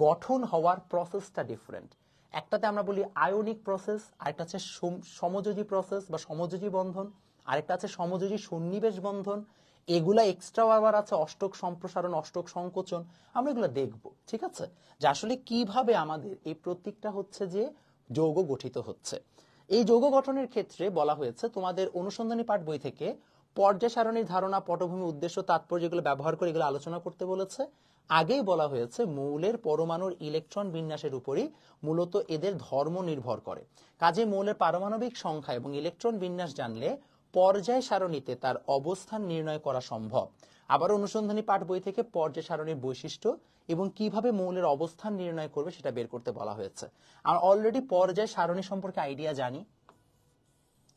গঠন হওয়ার প্রসেসটা ডিফারেন্ট। একটাতে আমরা বলি আয়নিক প্রসেস, আরেকটা আছে সমযোজী প্রসেস বা সমযোজী বন্ধন, আরেকটা আছে সমযোজী সন্নিবেশ বন্ধন। এগুলা এক্সট্রা আবার আছে অষ্টক সম্প্রসারণ, অষ্টক সংকোচন, আমরা এগুলো দেখব। ঠিক আছে, যে আসলে কিভাবে আমাদের এই প্রত্যেকটা হচ্ছে যে যৌগ গঠিত হচ্ছে। এই যৌগ গঠনের ক্ষেত্রে বলা হয়েছে তোমাদের অনুসন্ধানী পাঠ বই থেকে পর্যায় সারণীর ধারণা, পটভূমি, উদ্দেশ্য, তাৎপর্য এগুলো ব্যবহার করে এগুলো আলোচনা করতে বলেছে। আগেই বলা হয়েছে মৌলের পরমাণুর ইলেকট্রন বিন্যাসের উপরই মূলত এদের ধর্ম নির্ভর করে। কাজে মৌলের পারমাণবিক সংখ্যা এবং ইলেকট্রন বিন্যাস জানলে পর্যায় সারণীতে তার অবস্থান নির্ণয় করা সম্ভব। আবার অনুসন্ধানী পাঠ বই থেকে পর্যায় সারণীর বৈশিষ্ট্য এবং কিভাবে মৌলের অবস্থান নির্ণয় করবে সেটা বের করতে বলা হয়েছে। আমরা অলরেডি পর্যায় সারণী সম্পর্কে আইডিয়া জানি,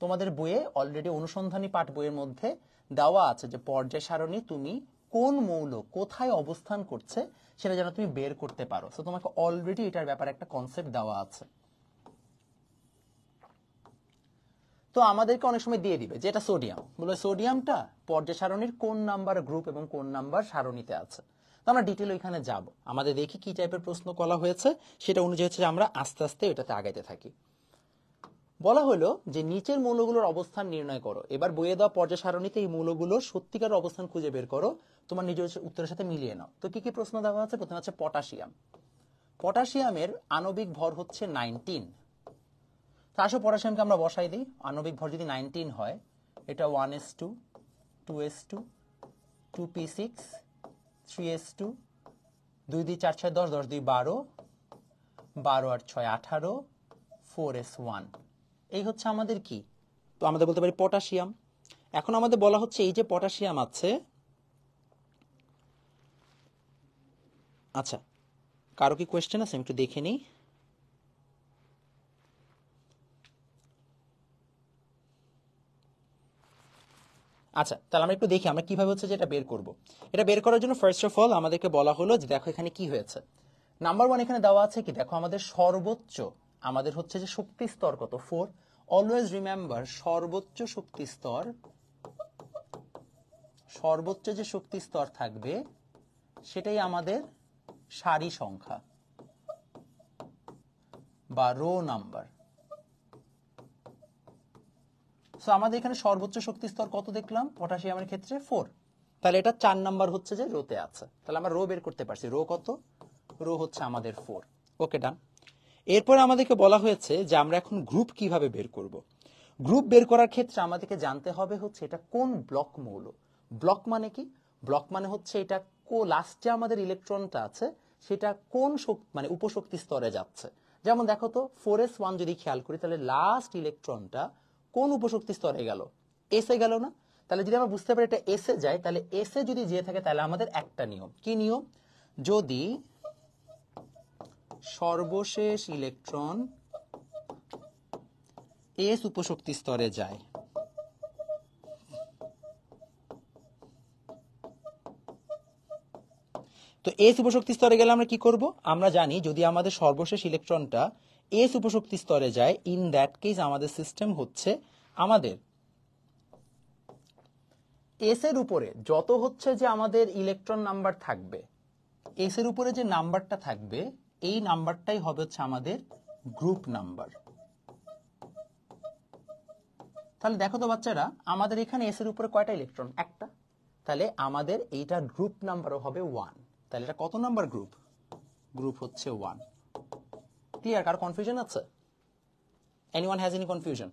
তোমাদের বইয়ে অলরেডি অনুসন্ধানী পাঠ বইয়ের মধ্যে দেওয়া আছে যে পর্যায় সারণী তুমি কোন মৌল কোথায় অবস্থান করছে সেটা যেন তুমি বের করতে পারো। তো তোমাকে অলরেডি এটার ব্যাপারে একটা কনসেপ্ট দেওয়া আছে। তো আমাদেরকে অনেক সময় দিয়ে দিবে যে এটা সোডিয়াম, বলে সোডিয়ামটা পর্যায় সারণীর কোন নাম্বার গ্রুপ এবং কোন নাম্বার সারণীতে আছে। তো আমরা ডিটেল ওইখানে যাব, আমাদের দেখি কি টাইপের প্রশ্ন করা হয়েছে, সেটা অনুযায়ী হচ্ছে আমরা আস্তে আস্তে এটাতে আগাইতে থাকি। বলা হলো যে নিচের মৌলগুলোর অবস্থান নির্ণয় করো। এবার বইয়ে দেওয়া পর্যায় সারণীতে এই মৌলগুলোর সত্যিকার অবস্থান খুঁজে বের করো, তোমার নিজের উত্তরের সাথে মিলিয়ে নাও। তো কি কি প্রশ্ন দেওয়া আছে? প্রথমে হচ্ছে পটাশিয়াম। পটাশিয়ামের আণবিক ভর হচ্ছে 19। তো আসো পটাশিয়ামকে আমরা বসাই দিই। আণবিক ভর যদি 19 হয়, এটা 1s2, 2s2, 2p6, 3s2, 2 2 4 6 10, 10 2 12, 12 আর 6 18, 4s1। এই হচ্ছে আমাদের কি, তো আমাদের বলতে পারি পটাশিয়াম। এখন আমাদের বলা হচ্ছে এই যে পটাশিয়াম আছে, আচ্ছা কারো কি কোয়েশ্চেন আছে? আমি একটু দেখে নিই। আচ্ছা, তাহলে আমরা একটু দেখি আমরা কিভাবে হচ্ছে যে এটা বের করব। এটা বের করার জন্য ফার্স্ট অফ অল আমাদেরকে বলা হলো যে দেখো এখানে কি হয়েছে। নাম্বার 1 এখানে দেওয়া আছে কি, দেখো আমাদের সর্বোচ্চ আমাদের হচ্ছে যে শক্তি স্তর কত, 4। অলওয়েজ রিমেম্বার সর্বোচ্চ শক্তি স্তর, সর্বোচ্চ যে শক্তি স্তর থাকবে সেটাই আমাদের সারি সংখ্যা বা রো নাম্বার। সো আমাদের এখানে সর্বোচ্চ শক্তি স্তর কত দেখলাম পটাশিয়ামের ক্ষেত্রে 4, তাহলে এটা 4 নাম্বার হচ্ছে যে রোতে আছে। তাহলে আমরা রো বের করতে পারছি। রো কত? রো হচ্ছে আমাদের 4। ওকে, ডান। এরপর আমাদেরকে বলা হয়েছে যে আমরা এখন গ্রুপ কিভাবে বের করব। গ্রুপ বের করার ক্ষেত্রে আমাদেরকে জানতে হবে হচ্ছে এটা কোন ব্লক মৌল। ব্লক মানে কি? ব্লক মানে হচ্ছে এটা লাস্টে আমাদের ইলেকট্রনটা আছে সেটা কোন মানে উপশক্তি স্তরে যাচ্ছে। যেমন দেখো তো 4s1 যদি খেয়াল করি, তাহলে লাস্ট ইলেকট্রনটা কোন উপশক্তি স্তরে গেল? এসে গেল না? তাহলে যদি আমরা বুঝতে পারি এটা এসে যায়, তাহলে এসে যদি যেয়ে থাকে তাহলে আমাদের একটা নিয়ম, কি নিয়ম? যদি সর্বশেষ ইলেকট্রন এস উপশক্তি স্তরে যায়, তো এস উপশক্তি স্তরে গেলে আমরা কি করব? আমরা জানি যদি আমাদের সর্বশেষ ইলেকট্রনটা এস উপশক্তি স্তরে যায়, ইন দ্যাট কেস আমাদের সিস্টেম হচ্ছে আমাদের এস এর উপরে যত হচ্ছে যে আমাদের ইলেকট্রন নাম্বার থাকবে, এস এর উপরে যে নাম্বারটা থাকবে এই নাম্বারটাই হবে হচ্ছে আমাদের গ্রুপ নাম্বার। তাহলে দেখো তো বাচ্চারা, আমাদের এখানে এস এর উপরে কয়টা ইলেকট্রন? একটা। তাহলে আমাদের এইটা গ্রুপ নাম্বারও হবে 1। তাহলে এটা কত নাম্বার গ্রুপ? গ্রুপ হচ্ছে 1। ক্লিয়ার? কারো কনফিউশন আছে? Anyone has any confusion?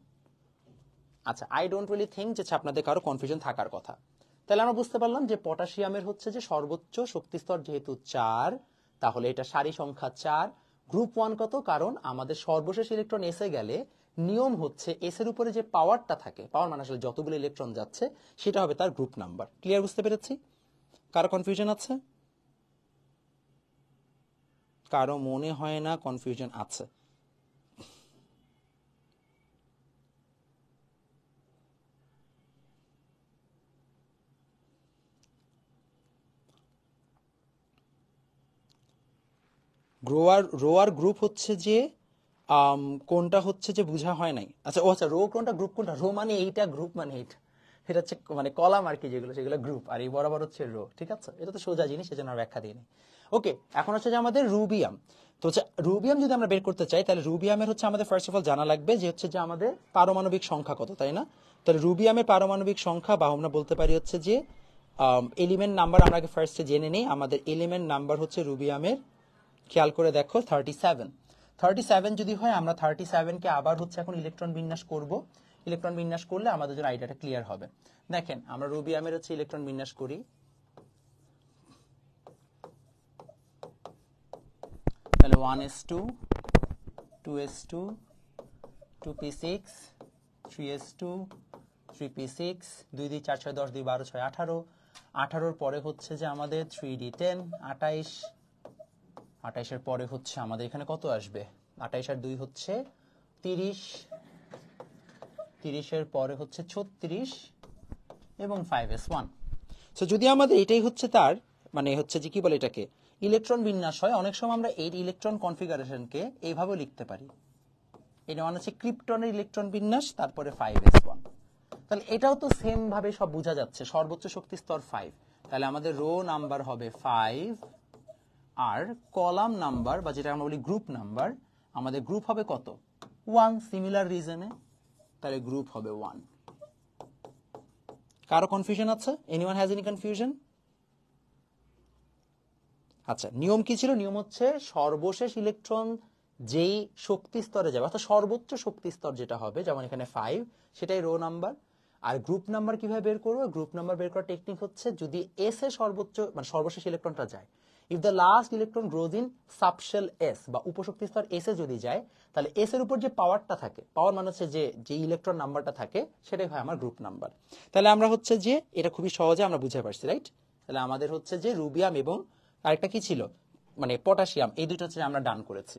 আচ্ছা, আই ডোন্ট রিয়েলি থিঙ্ক যে আপনাদের কারো কনফিউশন থাকার কথা। তাহলে আমরা বুঝতে পারলাম যে পটাশিয়ামের হচ্ছে যে সর্বোচ্চ শক্তিস্তর যেহেতু 4, তাহলে এটা সারি সংখ্যা 4। গ্রুপ 1 কত? কারণ আমাদের সর্বশেষ ইলেকট্রন এসে গেলে নিয়ম হচ্ছে এস এর উপরে যে পাওয়ারটা থাকে, পাওয়ার মানে আসলে যতগুলো ইলেকট্রন যাচ্ছে সেটা হবে তার গ্রুপ নাম্বার। ক্লিয়ার? বুঝতে পেরেছি? কারো কনফিউশন আছে? কারো মনে হয় না কনফিউশন আছে? রোয়ার গ্রুপ হচ্ছে যে কোনটা হচ্ছে যে বোঝা হয় নাই। আচ্ছা, ও আচ্ছা, রো কোনটা গ্রুপ কোনটা? রো মানে এইটা, গ্রুপ মানে এইটা। এটা হচ্ছে মানে কলাম আর কি, যেগুলো সেগুলো গ্রুপ, আর এই বরাবর হচ্ছে রো। ঠিক আছে, এটা তো সোজা জিনিস, সেজন্য আর ব্যাখ্যা দিই। ওকে, এখন হচ্ছে যে আমাদের রুবিয়াম। তো হচ্ছে রুবিয়াম যদি আমরা বের করতে চাই, তাহলে রুবিয়ামের হচ্ছে আমাদের ফার্স্ট অফ অল জানা লাগবে যে হচ্ছে যে আমাদের পারমাণবিক সংখ্যা কত, তাই না? তাহলে রুবিয়ামের পারমাণবিক সংখ্যা, বা আমরা বলতে পারি হচ্ছে যে এলিমেন্ট নাম্বার আমরা আগে ফার্স্টে জেনে নেই। আমাদের এলিমেন্ট নাম্বার হচ্ছে রুবিয়ামের, খেয়াল করে দেখো 37। 37 যদি হয়, আমরা 37কে আবার হচ্ছে এখন ইলেকট্রন বিন্যাস করব। ইলেকট্রন বিন্যাস করলে আমাদের জন্য আইডিয়াটা ক্লিয়ার হবে। দেখেন, আমরা রুবিয়ামের হচ্ছে ইলেকট্রন বিন্যাস করি। তাহলে 1s2, 2s2, 2p6, 3s2, 3p6, 2 2 4 6 10, 2 12 6 18। 18 পরে হচ্ছে যে আমাদের 3d10, 28। 28-এর পরে হচ্ছে আমাদের এখানে কত আসবে? 28 আর 2 হচ্ছে 30। 30-এর পরে হচ্ছে 36 এবং 5s1। সো যদি আমাদের এটাই হচ্ছে তার মানে হচ্ছে যে কি বলে এটাকে ইলেকট্রন বিন্যাস হয়, অনেক সময় আমরা এই ইলেকট্রন কনফিগারেশনকে এইভাবে লিখতে পারি। এটা মানে হচ্ছে ক্রিপ্টনের ইলেকট্রন বিন্যাস, তারপরে 5s1। তাহলে এটাও তো সেম ভাবে সব বোঝা যাচ্ছে, সর্বোচ্চ শক্তি স্তর 5। তাহলে আমাদের রো নাম্বার হবে 5, আর কলাম নাম্বার বা যেটা আমরা বলি গ্রুপ নাম্বার, আমাদের গ্রুপ হবে কত? 1। সিমিলার রিজনে তাহলে গ্রুপ হবে 1। কারো কনফিউশন আছে? Anyone has any confusion? আচ্ছা, নিয়ম কি ছিল? নিয়ম হচ্ছে সর্বশেষ ইলেকট্রন যেই শক্তি স্তরে যাবে, অর্থাৎ সর্বোচ্চ শক্তি স্তর যেটা হবে, যেমন এখানে 5, সেটাই রো নাম্বার। আর গ্রুপ নাম্বার কিভাবে বের করবো? গ্রুপ নাম্বার বের করার টেকনিক হচ্ছে যদি এস এ সর্বোচ্চ মানে সর্বশেষ ইলেকট্রনটা যায়, if the last electron grows in subshell S বা উপশক্তি স্তর এস এ যদি যায়, তাহলে এস এর উপর যে পাওয়ারটা থাকে, পাওয়ার মানে হচ্ছে যে ইলেকট্রন নাম্বারটা থাকে, সেটাই হয় আমার গ্রুপ নাম্বার। তাহলে আমরা হচ্ছে যে এটা খুবই সহজে আমরা বুঝতে পারছি, রাইট? তাহলে আমাদের হচ্ছে যে রুবিয়াম এবং আরেকটা কি ছিল মানে পটাশিয়াম, এই দুটো হচ্ছে আমরা ডান করেছি।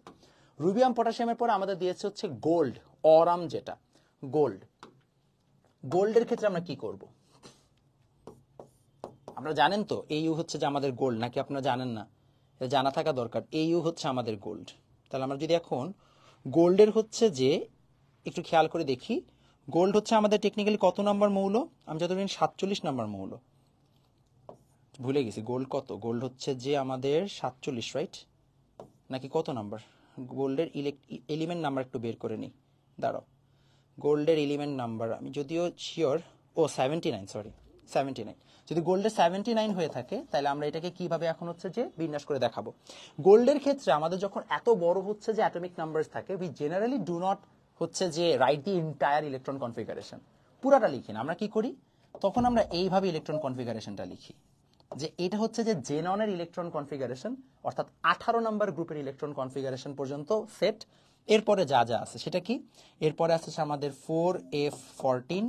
রুবিয়াম পটাশিয়ামের পরে আমাদের দিয়েছে হচ্ছে গোল্ড, অরাম যেটা গোল্ড। গোল্ডের ক্ষেত্রে আমরা কি করব? আমরা জানেন তো এইউ হচ্ছে যে আমাদের গোল্ড, নাকি আপনারা জানেন না? এটা জানা থাকা দরকার। এইউ হচ্ছে আমাদের গোল্ড। তাহলে আমরা যদি এখন গোল্ডের হচ্ছে যে একটু খেয়াল করে দেখি, গোল্ড হচ্ছে আমাদের টেকনিক্যালি কত নাম্বার মৌল? আমি যতদিন 47 নাম্বার মৌল, ভুলে গেছি। গোল্ড কত? গোল্ড হচ্ছে যে আমাদের 47, রাইট? নাকি কত নাম্বার? গোল্ডের এলিমেন্ট নাম্বার একটু বের করে নিই, দাঁড়াও। গোল্ডের এলিমেন্ট নাম্বার আমি যদিও শিওর, ও 79, সরি 79। যদি গোল্ডের 79 হয়ে থাকে, তাহলে আমরা এটাকে কিভাবে এখন হচ্ছে যে বিন্যাস করে দেখাবো। গোল্ডের ক্ষেত্রে আমাদের যখন এত বড় হচ্ছে যে অ্যাটমিক নাম্বারস থাকে, উই জেনারেলি ডু নট হচ্ছে যে write the entire electron configuration, পুরাটা লিখি না। আমরা কি করি? তখন আমরা এইভাবে ইলেকট্রন কনফিগারেশনটা লিখি যে এটা হচ্ছে যে জেননের ইলেকট্রন কনফিগারেশন, অর্থাৎ 18 নম্বর গ্রুপের ইলেকট্রন কনফিগারেশন পর্যন্ত সেট। এরপরে যা যা আছে সেটা কি? এরপরে আছে আমাদের 4f14,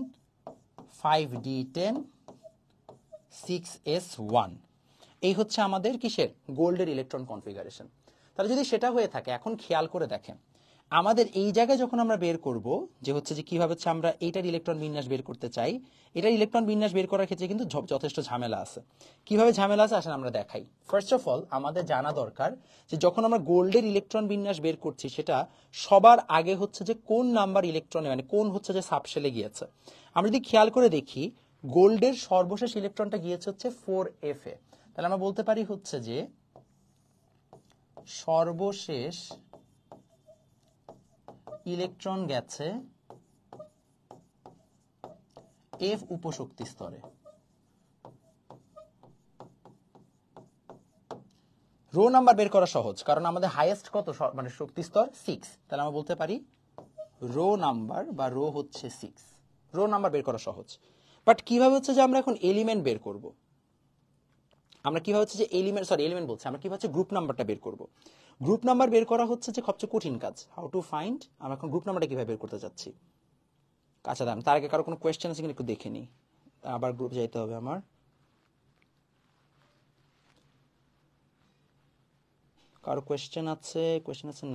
5d10, 6s1। এই হচ্ছে আমাদের কিসের? গোল্ডের ইলেকট্রন কনফিগারেশন। তাহলে যদি সেটা হয়ে থাকে, এখন খেয়াল করে দেখেন, আমাদের এই জায়গায় যখন আমরা বের করব যে হচ্ছে যে কিভাবে হচ্ছে আমরা এইটার ইলেকট্রন বিন্যাস বের করতে চাই, এটার ইলেকট্রন বিন্যাস বের করার ক্ষেত্রে কিন্তু যথেষ্ট ঝামেলা আছে। কিভাবে ঝামেলা আছে আসলে আমরা দেখাই। ফার্স্ট অফ অল আমাদের জানা দরকার যে যখন আমরা গোল্ডের ইলেকট্রন বিন্যাস বের করছি সেটা সবার আগে হচ্ছে যে কোন নাম্বার ইলেকট্রনে মানে কোন হচ্ছে যে সাবশেলে গিয়েছে। আমরা যদি খেয়াল করে দেখি গোল্ডের সর্বশেষ ইলেকট্রনটা গিয়েছে হচ্ছে 4f এ, তাহলে আমরা বলতে পারি হচ্ছে যে সর্বশেষ ইলেকট্রন গেছে এফ উপশক্তি স্তরে। রো নাম্বার বের করা সহজ, কারণ আমাদের হাইয়েস্ট কত মানে শক্তি স্তর 6, তাহলে আমরা বলতে পারি রো নাম্বার বা রো হচ্ছে 6। রো নাম্বার বের করা সহজ, বাট কিভাবে হচ্ছে যে আমরা এখন এলিমেন্ট বের করব, আমরা কিভাবে হচ্ছে যে এলিমেন্ট বলছি, আমরা কিভাবে হচ্ছে গ্রুপ নাম্বারটা বের করব। গ্রুপ নাম্বার বের করা হচ্ছে যে সবচেয়ে কঠিন কাজ। হাউ টু ফাইন্ড, আমরা এখন গ্রুপ নাম্বারটা কিভাবে বের করতে যাচ্ছি। আচ্ছা দাম তার আগে কারো কোনো কোয়েশ্চেন আছে কিনা একটু দেখে নিই, আবার গ্রুপ যাইতে হবে আমার। কারো কোয়েশ্চেন আছে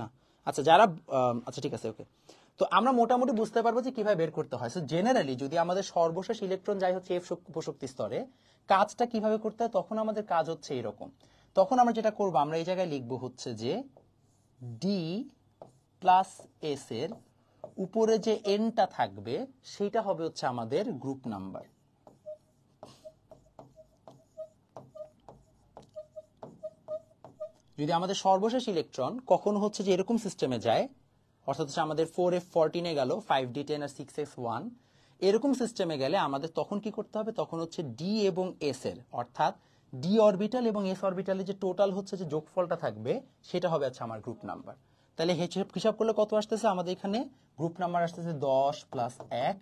না? আচ্ছা যারা আচ্ছা ঠিক আছে, ওকে। তো আমরা মোটামুটি বুঝতে পারবো যে কিভাবে বের করতে হয়। সো জেনারেলি যদি আমাদের সর্বশেষ ইলেকট্রন যাই হচ্ছে এফ উপশক্তি স্তরে, কাজটা কিভাবে করতে হয়, তখন আমাদের কাজ হচ্ছে এরকম। তখন আমরা যেটা করবো, আমরা এই জায়গায় লিখবো হচ্ছে যে ডি প্লাস এস এর উপরে যে এনটা থাকবে সেটা হবে হচ্ছে আমাদের গ্রুপ নাম্বার। যদি আমাদের সর্বশেষ ইলেকট্রন কখনো হচ্ছে যে এরকম সিস্টেমে যায়, অর্থাৎ হচ্ছে আমাদের 4f14 এ গেল, 5d10 আর 6s1, এরকম সিস্টেমে গেলে আমাদের তখন কি করতে হবে, তখন হচ্ছে ডি এবং এস এর অর্থাৎ ডি অরবিটাল এবং এস অরবিটালের যে টোটাল হচ্ছে যে যোগফলটা থাকবে সেটা হবে হচ্ছে আমার গ্রুপ নাম্বার। তাহলে হিসাব করলে কত আসতেছে আমাদের এখানে, গ্রুপ নাম্বার আসতেছে 10 প্লাস 1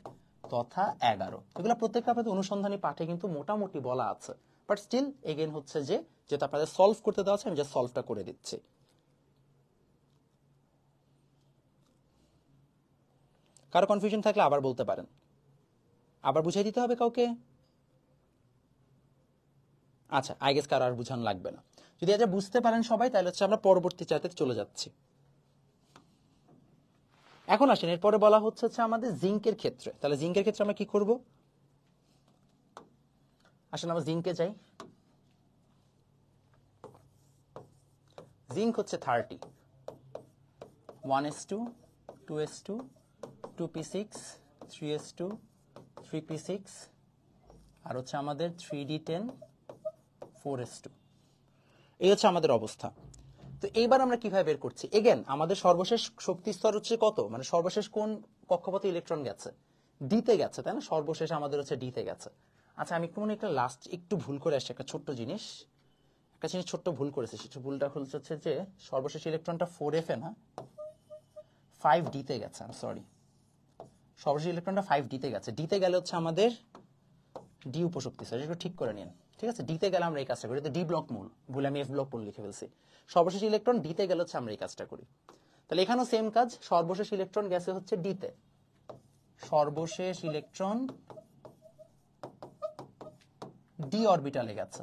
তথা 11। এগুলো প্রত্যেকটা আপনাদের অনুসন্ধানী পাঠে কিন্তু মোটামুটি বলা আছে, বাট স্টিল এগেন হচ্ছে যে যেটা আপনাদের সলভ করতে দেওয়া আছে আমি জাস্ট সলভটা করে দিচ্ছি। কারো কনফিউশন থাকলে আবার বলতে পারেন, আবার বুঝিয়ে দিতে হবে কাউকে। আচ্ছা আই গেস কারো আর বুঝানো লাগবে না। যদি এটা বুঝতে পারেন সবাই তাহলে হচ্ছে আমরা পরবর্তী চার্টে চলে যাচ্ছি। এখন আসেন এরপরে বলা হচ্ছে আমাদের জিঙ্কের ক্ষেত্রে। তাহলে জিঙ্কের ক্ষেত্রে আমরা কি করব, আসলে আমরা জিঙ্কে যাই। জিঙ্ক হচ্ছে 30, 1s2 2s2 2p6 3s2 3p6 আর হচ্ছে আমাদের 3d10 4s2। এই হচ্ছে আমাদের অবস্থা। তো এইবার আমরা কিভাবে বের করছি, এগেন আমাদের সর্বশেষ শক্তি স্তর হচ্ছে কত, মানে সর্বশেষ কোন কক্ষপথে ইলেকট্রন গেছে, ডিতে গেছে, তাই না? সর্বশেষ আমাদের হচ্ছে ডিতে গেছে। আচ্ছা আমি একটা লাস্ট একটু ভুল করে আসছি, একটা ছোট্ট জিনিস ছোট্ট ভুল করেছে। সেটা ভুলটা হচ্ছে যে সর্বশেষ ইলেকট্রনটা 4f এ না 5d তে গেছে, সরি, সর্বশেষ ইলেকট্রনটা 5d তে গেছে। ডিতে গেলে হচ্ছে আমাদের ডি উপশক্তি স্তর, একটু ঠিক করে নিন, ঠিক আছে? ডিতে গেলে আমরা এই কাজটা করি, তো ডি ব্লক মূল, ভুলে আমি এফ ব্লক মূল লিখে ফেলছি। সর্বশেষ ইলেকট্রন ডিতে গেলে হচ্ছে আমরা এই কাজটা করি। তাহলে এখানেও সেম কাজ, সর্বশেষ ইলেকট্রন গেছে হচ্ছে ডিতে, সর্বশেষ ইলেকট্রন ডি অরবিটালে গেছে।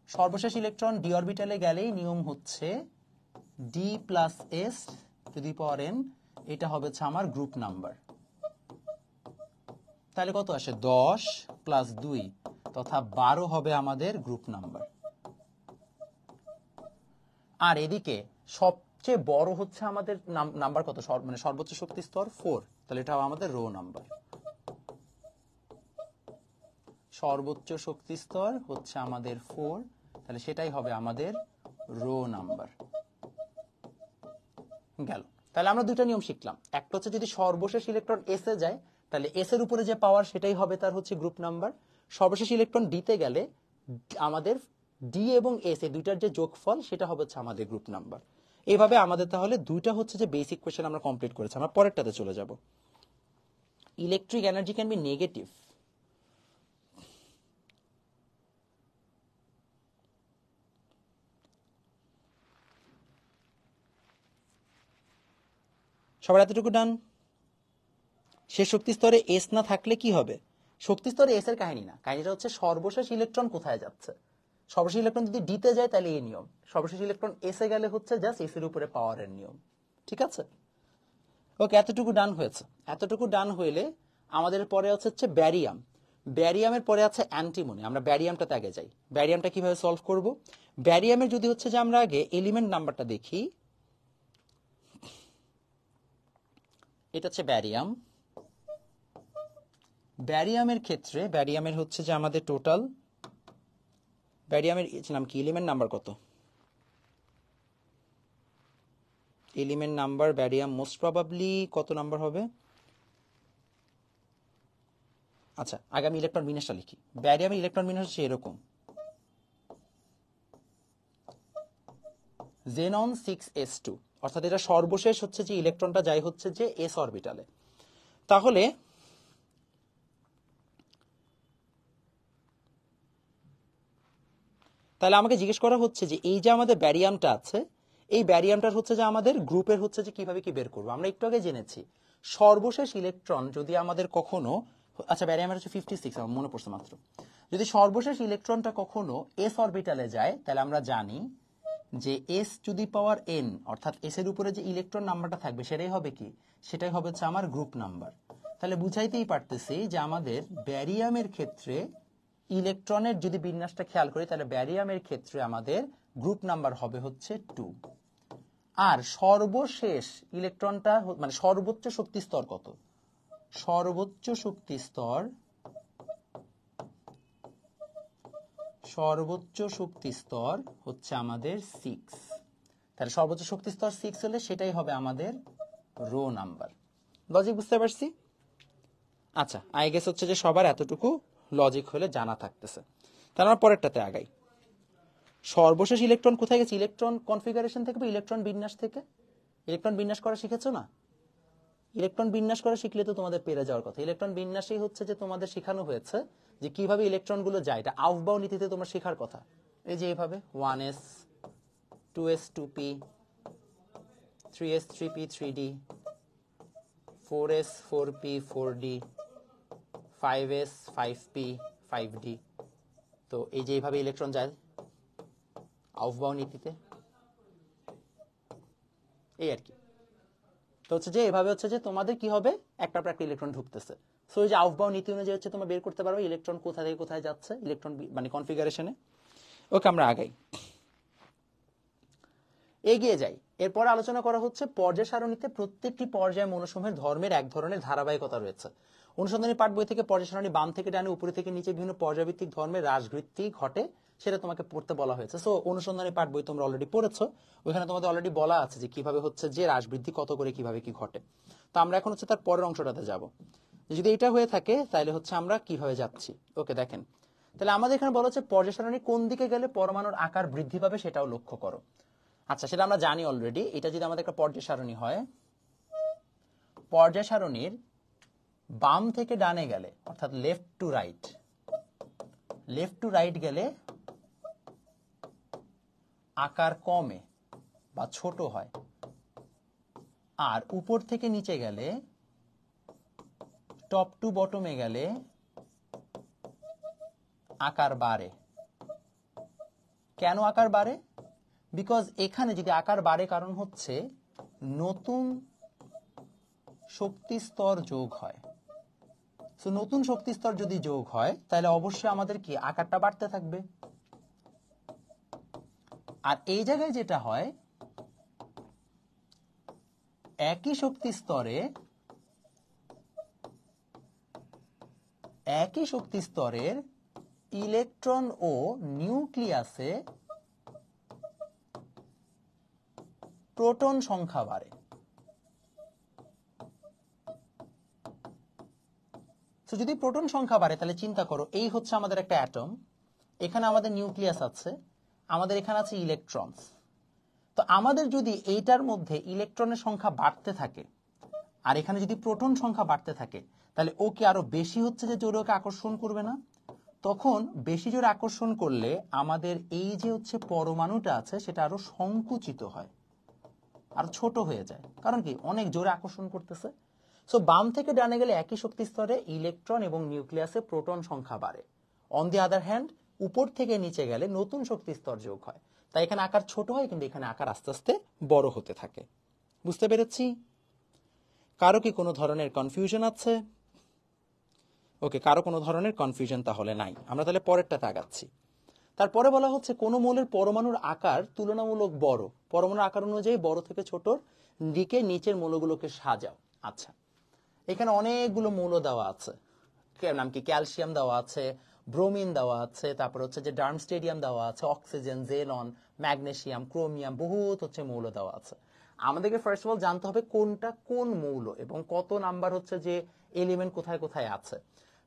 সর্বশেষ ইলেকট্রন ডি অরবিটালে গেলেই নিয়ম হচ্ছে D plus S to the power N, এটা হবে হচ্ছে আমার গ্রুপ নাম্বার। তাহলে কত আসে, 10 প্লাস 2 তথা 12 হবে আমাদের গ্রুপ নাম্বার। আর এদিকে সবচেয়ে বড় হচ্ছে আমাদের নাম্বার কত, মানে সর্বোচ্চ শক্তি স্তর 4, তাহলে এটা হবে আমাদের রো নাম্বার। সর্বোচ্চ শক্তি স্তর হচ্ছে আমাদের 4, তাহলে সেটাই হবে আমাদের রো নাম্বার। গেল। তাহলে আমরা দুইটা নিয়ম শিখলাম, একটা হচ্ছে যদি সর্বশেষ ইলেকট্রন এস এ যায় তাহলে এস এর উপরে যে পাওয়ার সেটাই হবে তার হচ্ছে গ্রুপ নাম্বার। সর্বশেষ ইলেকট্রন ডিতে গেলে আমাদের ডি এবং এস এই দুইটার যে যোগফল সেটা হবে হচ্ছে আমাদের গ্রুপ নাম্বার। এইভাবে আমাদের তাহলে দুইটা হচ্ছে যে বেসিক কোয়েশ্চেন আমরা কমপ্লিট করেছি। আমরা পরেরটাতে চলে যাব। Electric energy can be negative. সবার এতটুকু ডান? সে শক্তি স্তরে এস না থাকলে কি হবে? শক্তি স্তরে এস এর কাহিনী না, কাহিনীটা হচ্ছে সর্বশেষ ইলেকট্রন কোথায় যাচ্ছে। সর্বশেষ ইলেকট্রন যদি ডিতে যায় তাহলে এই নিয়ম, সর্বশেষ ইলেকট্রন এসে গেলে হচ্ছে জাস্ট এসের উপরে পাওয়ারের নিয়ম। ঠিক আছে, ওকে, এতটুকু ডান হয়েছে। এতটুকু ডান হইলে আমাদের পরে হচ্ছে ব্যারিয়াম। ব্যারিয়ামের পরে আছে অ্যান্টিমনি। আমরা ব্যারিয়ামটাতে আগে যাই। ব্যারিয়ামটা কিভাবে সলভ করব? ব্যারিয়ামের যদি হচ্ছে যে আমরা আগে এলিমেন্ট নাম্বারটা দেখি, এটা হচ্ছে ব্যারিয়াম। ব্যারিয়ামের ক্ষেত্রে ব্যারিয়ামের হচ্ছে যে আমাদের টোটাল ব্যারিয়ামের নাম কি, এলিমেন্ট নাম্বার কত? এলিমেন্ট নাম্বার ব্যারিয়াম মোস্ট প্রবাবলি কত নাম্বার হবে? আচ্ছা, আগে আমি ইলেকট্রন বিন্যাসটা লিখি। ব্যারিয়ামের ইলেকট্রন বিন্যাস হচ্ছে এরকম, জেনন 6s2, অর্থাৎ এটা সর্বশেষ হচ্ছে যে ইলেকট্রনটা যায় হচ্ছে যে এস অরবিটালে। তাহলে আমাকে জিজ্ঞেস করা হচ্ছে যে এই যে আমাদের ব্যারিয়ামটা আছে, এই ব্যারিয়ামটার হচ্ছে যে আমাদের গ্রুপের হচ্ছে যে কিভাবে কি বের করবো। আমরা একটু আগে জেনেছি সর্বশেষ ইলেকট্রন যদি আমাদের কখনো, আচ্ছা ব্যারিয়ামের হচ্ছে 56, আমার মনে পড়ছে মাত্র, যদি সর্বশেষ ইলেকট্রনটা কখনো এস অরবিটালে যায় তাহলে আমরা জানি যে S to the power N, অর্থাৎ এস এর উপরে যে ইলেকট্রন নাম্বারটা থাকবে সেটাই হবে কি, সেটাই হবে হচ্ছে আমার গ্রুপ নাম্বার। তাহলে বুঝাইতেই পারতেছি যে আমাদের ব্যারিয়ামের ক্ষেত্রে ইলেকট্রনের যদি বিন্যাসটা খেয়াল করি তাহলে ব্যারিয়ামের ক্ষেত্রে আমাদের গ্রুপ নাম্বার হবে হচ্ছে 2। আর সর্বশেষ ইলেকট্রনটা মানে সর্বোচ্চ শক্তি স্তর কত? সর্বোচ্চ শক্তি স্তর হচ্ছে আমাদের 6। তাহলে সর্বোচ্চ শক্তি স্তর 6 হলে সেটাই হবে আমাদের রো নাম্বার। লজিক বুঝতে পারছি? আচ্ছা, আই গেস হচ্ছে যে সবার এতটুকু লজিক হলে জানা থাকতেছে। তাহলে আমরা পরেরটাতে আগাই। সর্বশেষ ইলেকট্রন কোথায় গেছে? ইলেকট্রন কনফিগারেশন থেকে বা ইলেকট্রন বিন্যাস থেকে? ইলেকট্রন বিন্যাস করা শিখেছো না? ইলেকট্রন বিন্যাস করা শিখলে তো তোমাদের পেরে যাওয়ার কথা। ইলেকট্রন বিন্যাসই হচ্ছে যে তোমাদের শেখানো হয়েছে যে কিভাবে ইলেকট্রনগুলো যায়, এটা আউফবাউ নীতিতে তোমরা শেখার কথা। এই যে এইভাবে 1s 2s 2p 3s 3p 3d 4s 4p 4d 5s 5p 5d। তো এই যে এইভাবে ইলেকট্রন যায় আউফবাউ নীতিতে, এই আর কি। তো হচ্ছে যে এভাবে হচ্ছে যে তোমাদের কি হবে, একটা পর একটা ইলেকট্রন ঢুকতেছে। সো এই যে আউফবাউ নীতি অনুযায়ী হচ্ছে তোমরা বের করতে পারবে ইলেকট্রন কোথা থেকে কোথায় যাচ্ছে, ইলেকট্রন মানে কনফিগারেশনে। ওকে, আমরা আগাই, এগিয়ে যাই। এরপর আলোচনা করা হচ্ছে পর্যায় সারণীতে প্রত্যেকটি পর্যায় মৌলসমূহের ধর্মের এক ধরনের ধারাবাহিকতা রয়েছে। অনুসন্ধানী পাঠ বই থেকে পর্যায় সারণী বাম থেকে ডানে উপরে থেকে নিচে বিভিন্ন পর্যায়ভিত্তিক ধর্মের হ্রাসবৃদ্ধি ঘটে সেটা তোমাকে পড়তে বলা হয়েছে। সো অনুসন্ধানী পাঠ বই তোমরা অলরেডি পড়েছো, ওইখানে তোমাদের অলরেডি বলা আছে যে কিভাবে হচ্ছে যে হ্রাসবৃদ্ধি কত করে কিভাবে কি ঘটে। তো আমরা এখন হচ্ছে তার পরের অংশটাতে যাব। যদি এটা হয়ে থাকে তাহলে হচ্ছে আমরা কিভাবে যাচ্ছি। ওকে, দেখেন তাহলে আমাদের এখানে বলা হচ্ছে পর্যায় সারণী কোন দিকে গেলে পরমাণুর আকার বৃদ্ধি পাবে সেটাও লক্ষ্য করো। আচ্ছা, সেটা আমরা জানি অলরেডি। এটা যদি আমাদের একটা পর্যায় সারণী হয়, পর্যায় সারণীর বাম থেকে ডানে গেলে অর্থাৎ লেফট টু রাইট গেলে আকার কমে বা ছোট হয়, আর উপর থেকে নিচে গেলে টপ টু বটমে গেলে আকার বাড়ে। কেন আকার বাড়ে? বিকজ এখানে যদি আকার বাড়ে কারণ হচ্ছে নতুন শক্তি স্তর যোগ হয়। সো নতুন শক্তি স্তর যদি যোগ হয় তাহলে অবশ্যই আমাদের কি আকারটা বাড়তে থাকবে। আর এই জায়গায় যেটা হয়, একই শক্তি স্তরের ইলেকট্রন ও নিউক্লিয়াসে প্রোটন সংখ্যা বাড়ে। তো যদি প্রোটন সংখ্যা বাড়ে তাহলে চিন্তা করো, এই হচ্ছে আমাদের একটা অ্যাটম, এখানে আমাদের নিউক্লিয়াস আছে, আমাদের এখানে আছে ইলেকট্রনস। তো আমাদের যদি এইটার মধ্যে ইলেকট্রনের সংখ্যা বাড়তে থাকে আর এখানে যদি প্রোটন সংখ্যা বাড়তে থাকে তাহলে ও কি আরো বেশি হচ্ছে যে জোরে ওকে আকর্ষণ করবে না? তখন বেশি জোরে আকর্ষণ করলে আমাদের এই যে হচ্ছে পরমাণুটা আছে সেটা আরো সংকুচিত হয়, আর ছোট হয়ে যায়। কারণ কি, অনেক জোরে আকর্ষণ করতেছে। সো বাম থেকে ডানে গেলে একই শক্তি স্তরে ইলেকট্রন এবং নিউক্লিয়াসে প্রোটন সংখ্যা বাড়ে। অন দি আদার হ্যান্ড উপর থেকে নিচে গেলে নতুন শক্তি স্তর যোগ হয়, তাই এখানে আকার ছোট হয় কিন্তু এখানে আকার আস্তে আস্তে বড় হতে থাকে। বুঝতে পেরেছি? কারো কি কোনো ধরনের কনফিউশন আছে? ওকে, কারো কোনো ধরনের কনফিউশন তাহলে নাই। আমরা তাহলে পরেরটাতে আগাচ্ছি। তারপরে বলা হচ্ছে কোন মৌলের পরমাণুর আকার তুলনামূলক বড়, পরমাণুর আকার অনুযায়ী বড় থেকে ছোটর দিকে নিচের মৌলগুলোকে সাজাও। আচ্ছা, এখানে অনেকগুলো মৌল দেওয়া আছে, নাম কি, ক্যালসিয়াম দেওয়া আছে, ব্রোমিন দেওয়া আছে, তারপর হচ্ছে যে ডার্মস্টেডিয়াম দেওয়া আছে, অক্সিজেন, জেনন, ম্যাগনেসিয়াম, ক্রোমিয়াম, বহুত হচ্ছে মৌল দেওয়া আছে। আমাদেরকে ফার্স্ট অফ অল জানতে হবে কোনটা কোন মৌল এবং কত নাম্বার হচ্ছে যে এলিমেন্ট কোথায় কোথায় আছে।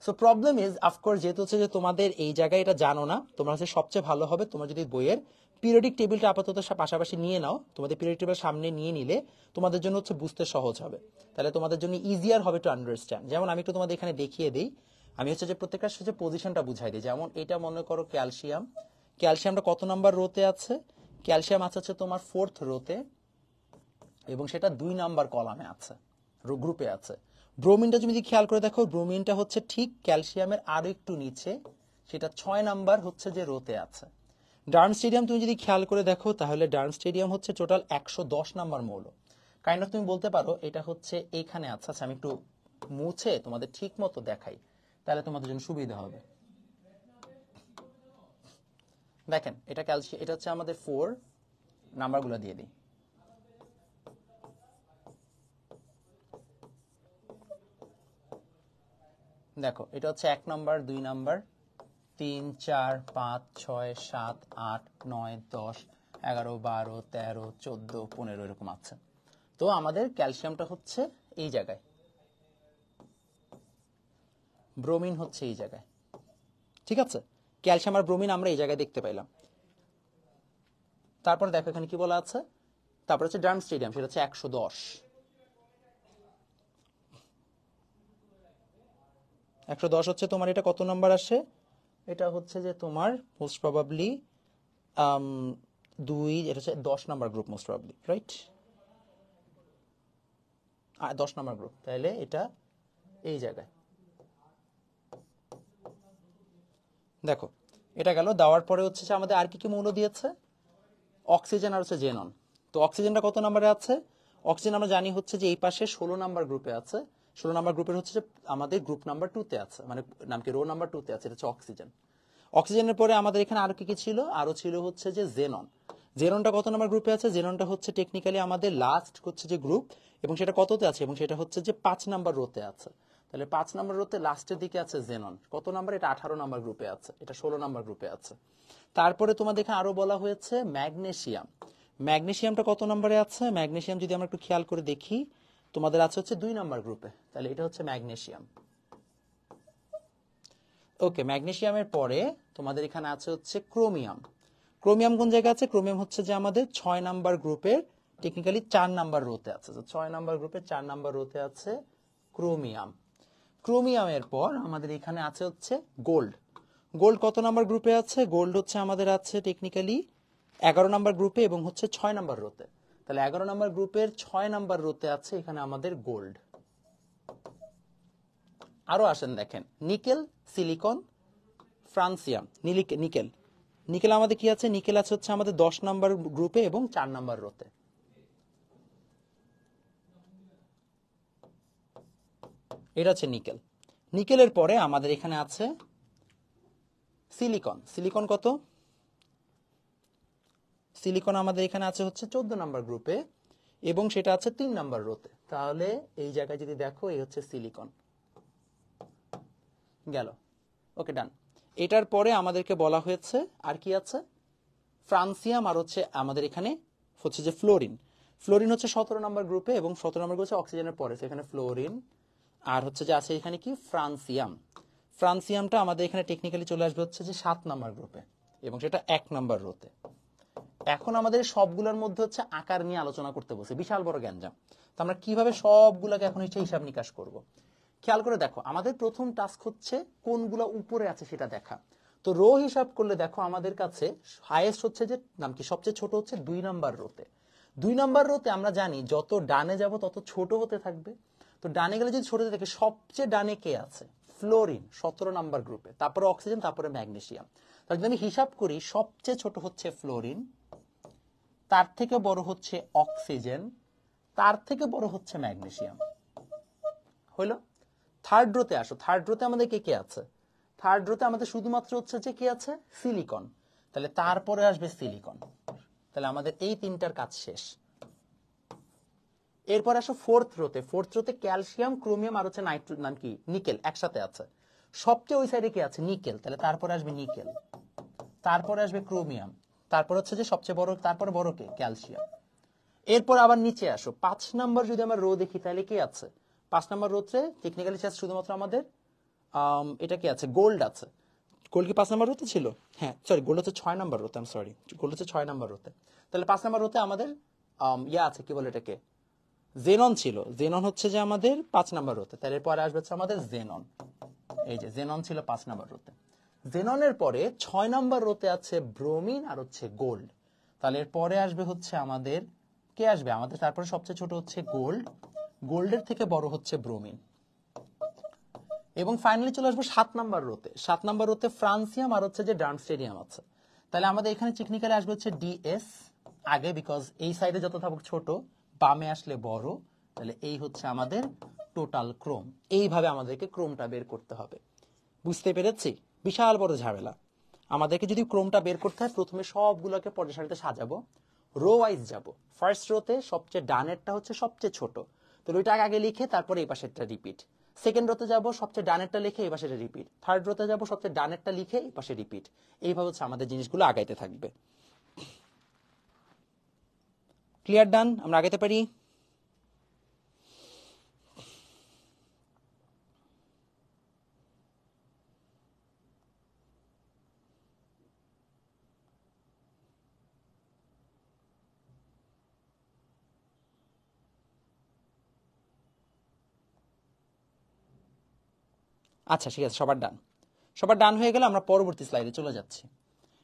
সো প্রবলেম ইজ অফকোর্স যেহেতু হচ্ছে যে তোমাদের এই জায়গায় এটা জানো না, তোমরা হচ্ছে সবচেয়ে ভালো হবে তোমরা যদি বইয়ের পিরিয়ডিক টেবিলটা আপাতত পাশাপাশি নিয়ে নাও, তোমাদের পিরিয়ডিক টেবিল সামনে নিয়ে নিলে তোমাদের জন্য হচ্ছে বুঝতে সহজ হবে, তাহলে তোমাদের জন্য ইজিয়ার হবে টু আন্ডারস্ট্যান্ড। যেমন আমি একটু তোমাদের এখানে দেখিয়ে দিই, আমি হচ্ছে যে প্রত্যেকটা হচ্ছে পজিশনটা বুঝাই দিই। যেমন এটা মনে করো ক্যালসিয়াম, ক্যালসিয়ামটা কত নাম্বার রোতে আছে? ক্যালসিয়াম আছে হচ্ছে তোমার 4th রোতে এবং সেটা 2 নাম্বার কলামে আছে, গ্রুপে আছে। ব্রোমিনটা তুমি যদি খেয়াল করে দেখো, ব্রোমিনটা হচ্ছে ঠিক ক্যালসিয়ামের আরো একটু নিচে, সেটা 6 নাম্বার হচ্ছে যে রোতে আছে। ডার্মস্টেডিয়াম তুমি যদি খেয়াল করে দেখো তাহলে ডার্মস্টেডিয়াম হচ্ছে টোটাল 110 নাম্বার মৌল। কাইন্ড অফ তুমি বলতে পারো এটা হচ্ছে এইখানে আছে। আচ্ছা, আমি একটু মুছে তোমাদের ঠিক মতো দেখাই, তাহলে তোমাদের জন্য সুবিধা হবে। দেখেন এটা ক্যালসিয়াম, এটা হচ্ছে আমাদের 4 নাম্বারগুলো দিয়ে দিই। দেখো এটা হচ্ছে 1 নাম্বার, 2 নাম্বার, 3, 4, 5, 6, 7, 8, 9, 10, 11, 12, 13, 14, 15 এরকম আছে। তো আমাদের ক্যালসিয়ামটা হচ্ছে এই জায়গায়, ব্রোমিন হচ্ছে এই জায়গায়। ঠিক আছে, ক্যালসিয়াম আর ব্রোমিন আমরা এই জায়গায় দেখতে পাইলাম। তারপর দেখো এখানে কি বলা আছে, তারপর হচ্ছে ডার্মস্টেডিয়াম, সেটা হচ্ছে 110। 110 হচ্ছে তোমার, এটা কত নাম্বার আসে? এটা হচ্ছে যে তোমার মোস্ট প্রবাবলি 2, এটা হচ্ছে 10 number group most probably, right? 10 number group, তাহলে এটা এই জায়গায়। দেখো এটা গেল, দেওয়ার পরে হচ্ছে যে আমাদের আর কি কি মৌল দিয়েছে? অক্সিজেন আর হচ্ছে জেনন। তো অক্সিজেনটা কত নাম্বারে আছে? অক্সিজেন আমরা জানি হচ্ছে যে এই পাশে 16 নাম্বার গ্রুপে আছে। 16 নাম্বার গ্রুপের হচ্ছে যে আমাদের গ্রুপ নাম্বার 2 তে আছে, মানে নাম কি, রো নাম্বার 2 তে আছে, এটা হচ্ছে অক্সিজেন। অক্সিজেনের পরে আমাদের এখানে আরো কি কি ছিল? আরো ছিল হচ্ছে যে জেনন। জেননটা কত নাম্বার গ্রুপে আছে? জেননটা হচ্ছে টেকনিক্যালি আমাদের লাস্ট হচ্ছে যে গ্রুপ, এবং সেটা কততে আছে? এবং সেটা হচ্ছে যে 5 নাম্বার রোতে আছে। তাহলে 5 নাম্বার রোতে লাস্টের দিকে আছে জেনন। কত নাম্বার? এটা 18 নাম্বার গ্রুপে আছে, এটা 16 নাম্বার গ্রুপে আছে। তারপরে তোমাদের এখানে আরো বলা হয়েছে ম্যাগনেসিয়াম। ম্যাগনেসিয়ামটা কত নম্বরে আছে? ম্যাগনেসিয়াম যদি আমরা একটু খেয়াল করে দেখি, তোমাদের আছে হচ্ছে 2 নাম্বার গ্রুপে, তাহলে এটা হচ্ছে ম্যাগনেসিয়াম। ওকে, ম্যাগনেসিয়ামের পরে তোমাদের এখানে আছে হচ্ছে ক্রোমিয়াম। ক্রোমিয়াম কোন জায়গায় আছে? ক্রোমিয়াম হচ্ছে যে আমাদের 6 নাম্বার গ্রুপের টেকনিক্যালি 4 নাম্বার রোতে আছে। তো 6 নাম্বার গ্রুপের 4 নাম্বার রোতে আছে ক্রোমিয়াম। ক্রোমিয়ামের পর আমাদের এখানে আছে হচ্ছে গোল্ড। গোল্ড কত নাম্বার গ্রুপে আছে? গোল্ড হচ্ছে আমাদের আছে টেকনিক্যালি 11 নাম্বার গ্রুপে এবং হচ্ছে 6 নাম্বার রোতে। তাহলে 11 নাম্বার গ্রুপের 6 নাম্বার রোতে আছে এখানে আমাদের গোল্ড। আরো আসেন দেখেন, nickel, silicon, francium, nickel. Nickel আমাদের কি আছে? নিকেল আছে হচ্ছে আমাদের 10 নাম্বার গ্রুপে এবং 4 নাম্বার রোতে। এটা হচ্ছে নিকেল। নিকেলের পরে আমাদের এখানে আছে সিলিকন। সিলিকন কত? সিলিকন আমাদের এখানে আছে হচ্ছে 14 নাম্বার গ্রুপে এবং সেটা আছে 3 নাম্বার রোতে। তাহলে এই জায়গায় যদি দেখো, এই হচ্ছে সিলিকন গেল। ওকে, ডান। এটার পরে আমাদেরকে বলা হয়েছে আর কি আছে? ফ্রান্সিয়াম আর হচ্ছে আমাদের এখানে হচ্ছে যে ফ্লোরিন। ফ্লোরিন হচ্ছে 17 নাম্বার গ্রুপে এবং 17 নাম্বার হচ্ছে অক্সিজেনের পরে, সেখানে ফ্লোরিন আর হচ্ছে যে আছে এখানে কি ফ্রান্সিয়াম। ফ্রান্সিয়ামটা আমাদের এখানে টেকনিক্যালি চলে আসবে হচ্ছে যে 7 নাম্বার গ্রুপে এবং সেটা 1 নাম্বার রোতে। এখন আমাদের সবগুলোর মধ্যে হচ্ছে আকার নিয়ে আলোচনা করতে বসে, বিশাল বড় গ্যাঞ্জাম। তো আমরা কিভাবে সবগুলোকে এখন হচ্ছে হিসাব নিকাশ করব? খেয়াল করে দেখো, আমাদের প্রথম টাস্ক হচ্ছে কোনগুলো উপরে আছে সেটা দেখা। তো রো হিসাব করলে দেখো আমাদের কাছে হাইয়েস্ট হচ্ছে যে নাম কি, সবচেয়ে ছোট হচ্ছে 2 নাম্বার রোতে। 2 নাম্বার রোতে আমরা জানি যত ডানে যাব তত ছোট হতে থাকবে। তো ডানে গেলে যদি ছোট হতে থাকে, সবচেয়ে ডানে কে আছে? ফ্লোরিন, 17 নাম্বার গ্রুপে, তারপরে অক্সিজেন, তারপরে ম্যাগনেসিয়াম। তাহলে যদি আমি হিসাব করি, সবচেয়ে ছোট হচ্ছে ফ্লোরিন, তার থেকে বড় হচ্ছে অক্সিজেন, তার থেকে বড় হচ্ছে ম্যাগনেসিয়াম। হইলো? থার্ড রোতে আসো। থার্ড রোতে আমাদের কে কে আছে? থার্ড রোতে আমাদের শুধুমাত্র হচ্ছে যে কি আছে? সিলিকন। তাহলে তারপরে আসবে সিলিকন। তাহলে আমাদের এই তিনটার কাজ শেষ। এরপর আসো ফোর্থ রোতে। ফোর্থ রোতে ক্যালসিয়াম, ক্রোমিয়াম আর হচ্ছে নাম কি, নিকেল একসাথে আছে। সবচেয়ে ওই সাইডে কি আছে? নিকেল। তাহলে তারপরে আসবে নিকেল, তারপরে আসবে ক্রোমিয়াম, তারপর হচ্ছে যে সবচেয়ে বড়, তারপরে বড় কে? ক্যালসিয়াম। এরপর আবার নিচে আসো। 5 নাম্বার যদি আমরা রো দেখি তাহলে কি আছে? 5 নাম্বার রোতে টেকনিক্যালি শুধুমাত্র আমাদের এটা কি আছে? গোল্ড আছে। গোল্ড কি 5 নাম্বার রোতে ছিল? হ্যাঁ, সরি, গোল্ড হচ্ছে 6 নাম্বার রোতে। সরি, গোল্ড হচ্ছে 6 নাম্বার রোতে। তাহলে 5 নাম্বার রোতে আমাদের ইয়া আছে, কি বলে এটাকে? জেনন ছিল। জেনন হচ্ছে যে আমাদের 5 নাম্বার রোতে। তাহলে এরপরে আসবে হচ্ছে আমাদের জেনন। এই যে জেনন ছিল 5 নাম্বার রোতে। জেননের পরে 6 নাম্বার রোতে আছে ব্রোমিন আর হচ্ছে গোল্ড। তাহলে এরপরে আসবে হচ্ছে আমাদের কে আসবে? আমাদের তারপরে সবচেয়ে ছোট হচ্ছে গোল্ড, গোল্ডের থেকে বড় হচ্ছে ব্রোমিন। এবং ফাইনালি চলে আসবো 7 নাম্বার রোতে। 7 নাম্বার রোতে ফ্রান্সিয়াম আর হচ্ছে যে ডার্মস্টেডিয়াম আছে। তাহলে আমাদের এখানে টেকনিক্যালি আসবে হচ্ছে ডিএস আগে, বিকজ এই সাইডে যত থাকুক ছোট, বামে আসলে বড়। তাহলে এই হচ্ছে আমাদের টোটাল ক্রোম। এইভাবে আমাদেরকে ক্রোমটা বের করতে হবে। বুঝতে পেরেছি? বিশাল বড় ঝামেলা। আমাদেরকে যদি ক্রোমটা বের করতে হয়, প্রথমে সবগুলোকে পর্যায় সারিতে সাজাবো, রো ওয়াইজ যাব। ফার্স্ট রোতে সবচেয়ে ডানেরটা হচ্ছে সবচেয়ে ছোট, তো ওইটা আগে লিখে তারপরে এই পাশেরটা রিপিট। সেকেন্ড রোতে যাব, সবচেয়ে ডানেরটা লিখে এই পাশে রিপিট। থার্ড রোতে যাব, সবচেয়ে ডানেরটা লিখে এই পাশে রিপিট। এইভাবে হচ্ছে আমাদের জিনিসগুলো আগাইতে থাকবে। ক্লিয়ার? ডান? আমরা আগাইতে পারি? আচ্ছা, ঠিক আছে, সবার ডান। সবার ডান হয়ে গেলে আমরা পরবর্তী স্লাইডে চলে যাচ্ছি।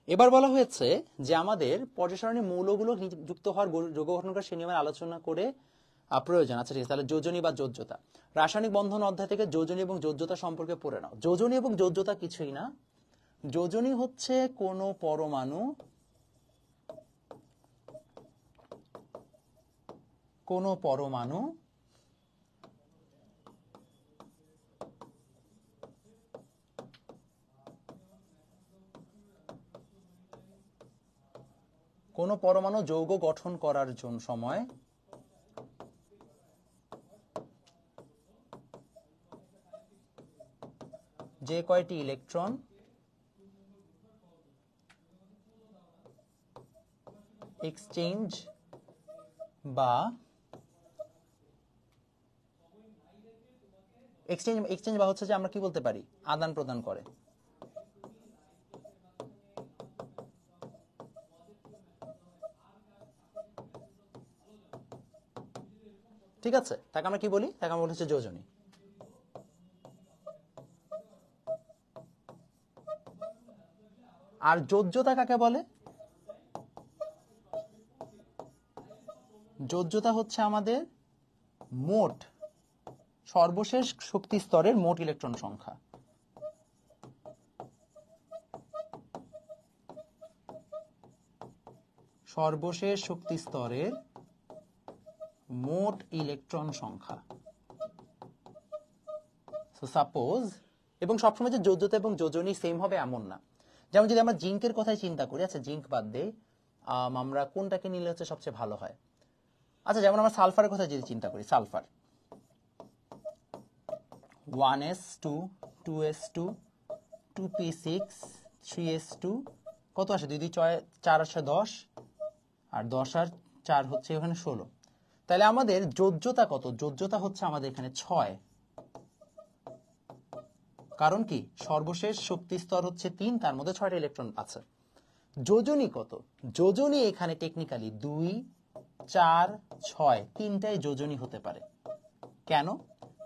এবার বলা হয়েছে যে আমাদের পর্যায় সারণী মৌলগুলো যুক্ত হওয়ার যৌগ গঠনকারী শ্রেণীমালা আলোচনা করে প্রয়োজন। আচ্ছা, ঠিক আছে, তাহলে যোজনী বা যোজ্যতা। রাসায়নিক বন্ধন অধ্যায় থেকে যোজনী এবং যোজ্যতা সম্পর্কে পড়ে নাও। যোজনী এবং যোজ্যতা কিছুই না। যোজনী হচ্ছে কোনো পরমাণু যৌগ গঠন করার জন্য সময় যে কয়টি ইলেকট্রন এক্সচেঞ্জ বা হচ্ছে যে আমরা কি বলতে পারি, আদান প্রদান করে। ঠিক আছে, তাকে আমরা কি বলি? তাকে আমরা বলি হচ্ছে যোজনী। আর যোজ্যতা কাকে বলে? যোজ্যতা হচ্ছে আমাদের মোট সর্বশেষ শক্তি স্তরের মোট ইলেকট্রন সংখ্যা। সর্বশেষ শক্তি স্তরের মোট ইলেকট্রন সংখ্যা। সাপোজ, এবং সবসময় যে যোজ্যতা এবং যোজনী সেম হবে এমন না। যেমন যদি আমরা জিঙ্কের কথাই চিন্তা করি, আচ্ছা জিঙ্ক বাদ দেই, আমরা কোনটাকে নিলে হচ্ছে সবচেয়ে ভালো হয়? আচ্ছা, যেমন আমরা সালফারের কথা যদি চিন্তা করি, sulphur 1s2 2s2 2p6 3s2, কত আসে? 2 2 4 আসে 10, আর 10 আর 4 হচ্ছে এখানে 16। তাহলে আমাদের যোজ্যতা কত? যোজ্যতা হচ্ছে আমাদের এখানে 6। কারণ কি, সর্বশেষ শক্তি স্তর হচ্ছে 3, তার মধ্যে 6টা ইলেকট্রন আছে। যোজনী কত? যোজনী এখানে টেকনিক্যালি 2 4 6 তিনটাই যোজনী হতে পারে। কেন?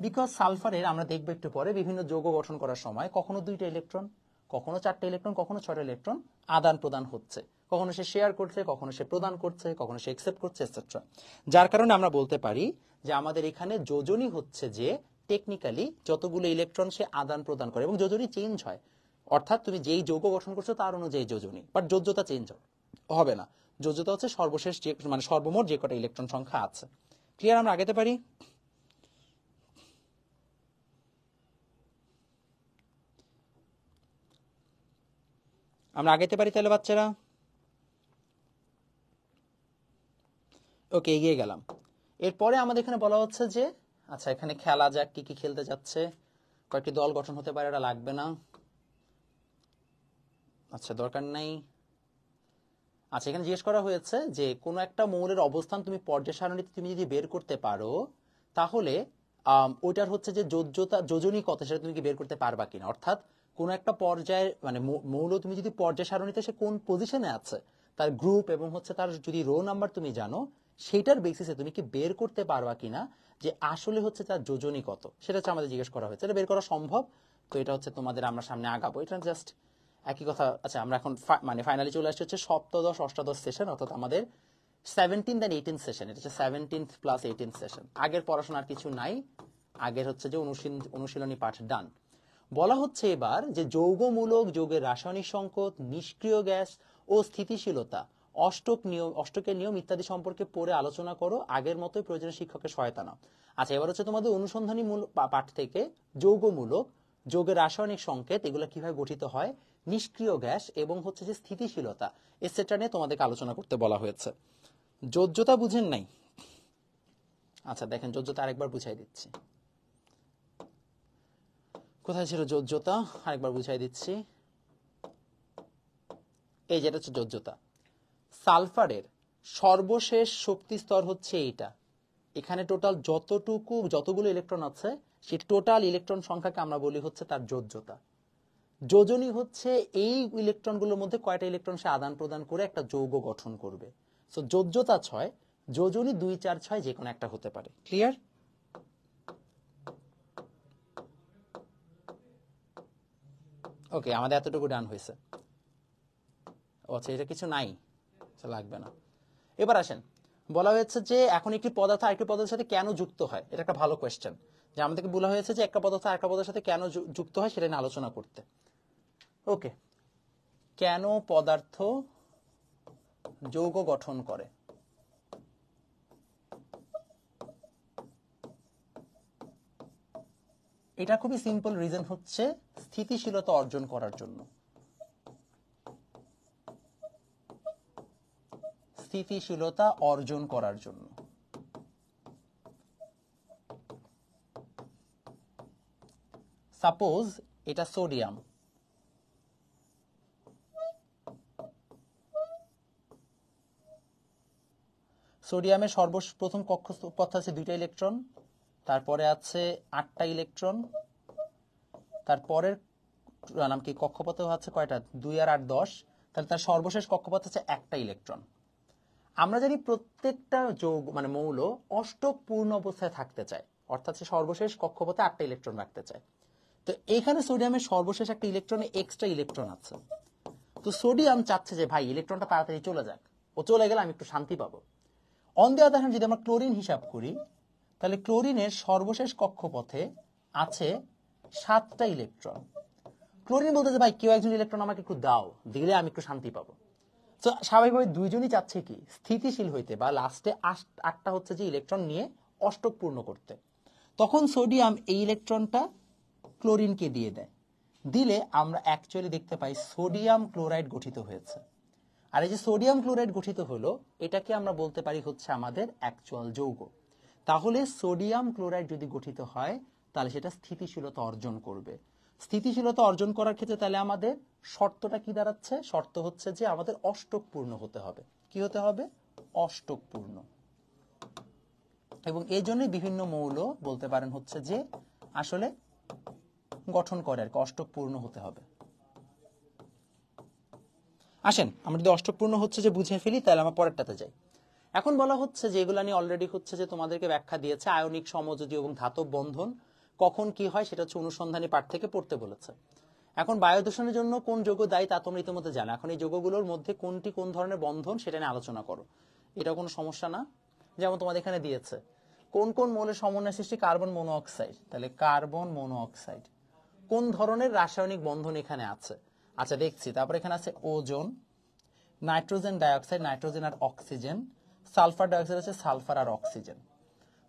বিকজ সালফারের আমরা দেখব একটু পরে বিভিন্ন যৌগ গঠন করার সময় কখনো 2টা ইলেকট্রন, কখনো 4টা ইলেকট্রন, কখনো 6টা ইলেকট্রন আদান প্রদান হচ্ছে। কখনো সে শেয়ার করছে, কখনো সে প্রদান করছে, কখনো সে অ্যাকসেপ্ট করছে, এটসেট্রা। যার কারণে আমরা বলতে পারি যে আমাদের এখানে যোজনী হচ্ছে যে টেকনিক্যালি যতগুলো ইলেকট্রন সে আদান প্রদান করে, এবং যোজনী চেঞ্জ হয়। অর্থাৎ তুমি যেই যৌগ গঠন করছো তার অনুযায়ী যোজনী, বাট যোজ্যতা চেঞ্জ হবে না। যোজ্যতা হচ্ছে সর্বশেষ যে মানে সর্বমোট যে কটা ইলেকট্রন সংখ্যা আছে। ক্লিয়ার? আমরা আগাতে পারি। আমরা আগাইতে পারি তাহলে বাচ্চারা? ওকে, এগিয়ে গেলাম। এরপরে আমাদের এখানে বলা হচ্ছে যে আচ্ছা এখানে খেলা যাক, কি কি খেলতে যাচ্ছে, কয়েকটি দল গঠন হতে পারে, এটা লাগবে না, আচ্ছা দরকার নাই। আচ্ছা এখানে জিজ্ঞেস করা হয়েছে যে কোনো একটা মৌলের অবস্থান তুমি পর্যায় সারণীতে তুমি যদি বের করতে পারো তাহলে ওইটার হচ্ছে যে যোজনী কত সেটা তুমি কি বের করতে পারবা কিনা। অর্থাৎ কোন একটা পর্যায়ে মানে মৌল তুমি যদি পর্যায় সারণীতে সে কোন পজিশনে আছে তার গ্রুপ এবং হচ্ছে তার যদি রো নাম্বার তুমি জানো, সেইটার বেসিসে তুমি কি বের করতে পারবা কিনা যে আসলে হচ্ছে তার যোজনী কত, সেটা হচ্ছে আমাদের জিজ্ঞেস করা হয়েছে। এটা বের করা সম্ভব। তো এটা হচ্ছে তোমাদের আমরা সামনে আগাবো, এটা জাস্ট একই কথা। আচ্ছা আমরা এখন মানে ফাইনালি চলে আসছে হচ্ছে সপ্তদশ অষ্টাদশ সেশন, অর্থাৎ আমাদের 17th and 18th সেশন। এটা হচ্ছে 17th প্লাস 18th সেশন। আগের পড়াশোনার কিছু নাই, আগের হচ্ছে যে অনুশীলনী পাঠ ডান। বলা হচ্ছে এবার যে যৌগমূলক, যৌগের রাসায়নিক সংকেত, নিষ্ক্রিয় গ্যাস ও স্থিতিশীলতা, অষ্টকের নিয়ম ইত্যাদি সম্পর্কে পড়ে আলোচনা করো। আগের মতোই প্রয়োজনীয় শিক্ষকের সহায়তা নাও। আচ্ছা এবার হচ্ছে তোমাদের অনুসন্ধানী পাঠ থেকে যৌগমূলক, যৌগের রাসায়নিক সংকেত এগুলো কিভাবে গঠিত হয়, নিষ্ক্রিয় গ্যাস এবং হচ্ছে যে স্থিতিশীলতা এটসেট্রা নিয়ে তোমাদেরকে আলোচনা করতে বলা হয়েছে। যোজ্যতা বুঝেন নাই? আচ্ছা দেখেন যোজ্যতা আরেকবার বুঝাই দিচ্ছি। কোথায় ছিল যোজ্যতা, আরেকবার বুঝাই দিচ্ছি। এই যেটা হচ্ছে যোজ্যতা। সালফারের সর্বশেষ শক্তি স্তর হচ্ছে এইটা। এখানে টোটাল যতগুলো ইলেকট্রন আছে সেই টোটাল ইলেকট্রন সংখ্যাকে আমরা বলি হচ্ছে তার যোজ্যতা। যোজনী হচ্ছে এই ইলেকট্রনগুলোর মধ্যে কয়টা ইলেকট্রন সে আদান প্রদান করে একটা যৌগ গঠন করবে। সো যোজ্যতা 6, যোজনী 2, 4, 6 যে কোনো একটা হতে পারে। ক্লিয়ার? ওকে, আমাদের এতটুকু ডান হয়েছে। আচ্ছা এটা কিছু নাই, লাগবে না। এবার আসেন, বলা হয়েছে যে এখন একটি পদার্থ আরেকটি পদার্থের সাথে কেন যুক্ত হয়। এটা একটা ভালো কোয়েশ্চেন, যে আমাদেরকে বলা হয়েছে যে একটা পদার্থ আরেকটা পদার্থের সাথে কেন যুক্ত হয় সেটা নিয়ে আলোচনা করতে। ওকে, কেন পদার্থ যৌগ গঠন করে। এটা খুবই সিম্পল, রিজন হচ্ছে স্থিতিশীলতা অর্জন করার জন্য। স্থিতিশীলতা অর্জন করার জন্য। সাপোজ এটা সোডিয়াম, সোডিয়ামের সর্বপ্রথম কক্ষপথ আছে 2টা ইলেকট্রন, তারপরে আছে 8টা ইলেকট্রন, তারপরের নাম কি কক্ষপথে আছে কয়টা, 2 আর 8 10, তাহলে তার সর্বশেষ কক্ষপথ আছে 1টা ইলেকট্রন। আমরা জানি প্রত্যেকটা যৌগ মানে মৌল অষ্টক পূর্ণ অবস্থায় থাকতে চায়, অর্থাৎ সে সর্বশেষ কক্ষপথে 8টা ইলেকট্রন রাখতে চায়। তো এখানে সোডিয়ামের সর্বশেষ একটা ইলেকট্রনে এক্সট্রা ইলেকট্রন আছে। তো সোডিয়াম চাচ্ছে যে ভাই ইলেকট্রনটা তাড়াতাড়ি চলে যাক, ও চলে গেলে আমি একটু শান্তি পাবো। অন দি আদার হ্যান্ড যদি আমরা ক্লোরিন হিসাব করি তাহলে ক্লোরিনের সর্বশেষ কক্ষপথে আছে 7টা ইলেকট্রন। ক্লোরিন বলতেছে ভাই কেউ একজন ইলেকট্রন আমাকে একটু দাও, দিলে আমি একটু শান্তি পাবো। তো স্বাভাবিকভাবে দুইজনই চাচ্ছে কি স্থিতিশীল হইতে বা লাস্টে 8টা হচ্ছে যে ইলেকট্রন নিয়ে অষ্টক পূর্ণ করতে। তখন সোডিয়াম এই ইলেকট্রনটা ক্লোরিনকে দিয়ে দেয়, দিলে আমরা অ্যাকচুয়ালি দেখতে পাই সোডিয়াম ক্লোরাইড গঠিত হয়েছে। আর এই যে সোডিয়াম ক্লোরাইড গঠিত হলো এটাকে আমরা বলতে পারি হচ্ছে আমাদের অ্যাকচুয়াল যৌগ। তাহলে সোডিয়াম ক্লোরাইড যদি গঠিত হয় তাহলে সেটা স্থিতিশীলতা অর্জন করবে। স্থিতিশীলতা অর্জন করার ক্ষেত্রে তাহলে আমাদের শর্তটা কি দাঁড়াচ্ছে, শর্ত হচ্ছে যে আমাদের অষ্টক পূর্ণ হতে হবে। কি হতে হবে? অষ্টক পূর্ণ। এবং এই জন্যই বিভিন্ন মৌল বলতে পারেন হচ্ছে যে আসলে গঠন করে আর কি, অষ্টক পূর্ণ হতে হবে। আসেন আমরা যদি অষ্টক পূর্ণ হচ্ছে যে বুঝে ফেলি তাহলে আমরা পরেরটাতে যাই। এখন বলা হচ্ছে যে এগুলা নিয়ে অলরেডি হচ্ছে যে তোমাদেরকে ব্যাখ্যা দিয়েছে, আয়নিক সমযোজী এবং ধাতব বন্ধন কখন কি হয় সেটা হচ্ছে অনুসন্ধানী পাঠ থেকে পড়তে বলেছে। এখন বায়ু দূষণের জন্য কোন যৌগ দায়ী তা তোমরা ইতিমধ্যে জানো। এখন এই যৌগগুলোর মধ্যে কোনটি কোন ধরনের বন্ধন সেটা নিয়ে আলোচনা করো। এটা কোনো সমস্যা না। যেমন তোমাদের এখানে দিয়েছে কোন কোন মৌলের সমন্বয় সৃষ্টি কার্বন মনোঅক্সাইড, তাহলে কার্বন মনোঅক্সাইড। কোন ধরনের রাসায়নিক বন্ধন এখানে আছে। আচ্ছা দেখছি, তারপর এখানে আছে ওজোন, নাইট্রোজেন ডাইঅক্সাইড, নাইট্রোজেন আর অক্সিজেন, সালফার ডাইঅক্সাইড আছে সালফার আর অক্সিজেন।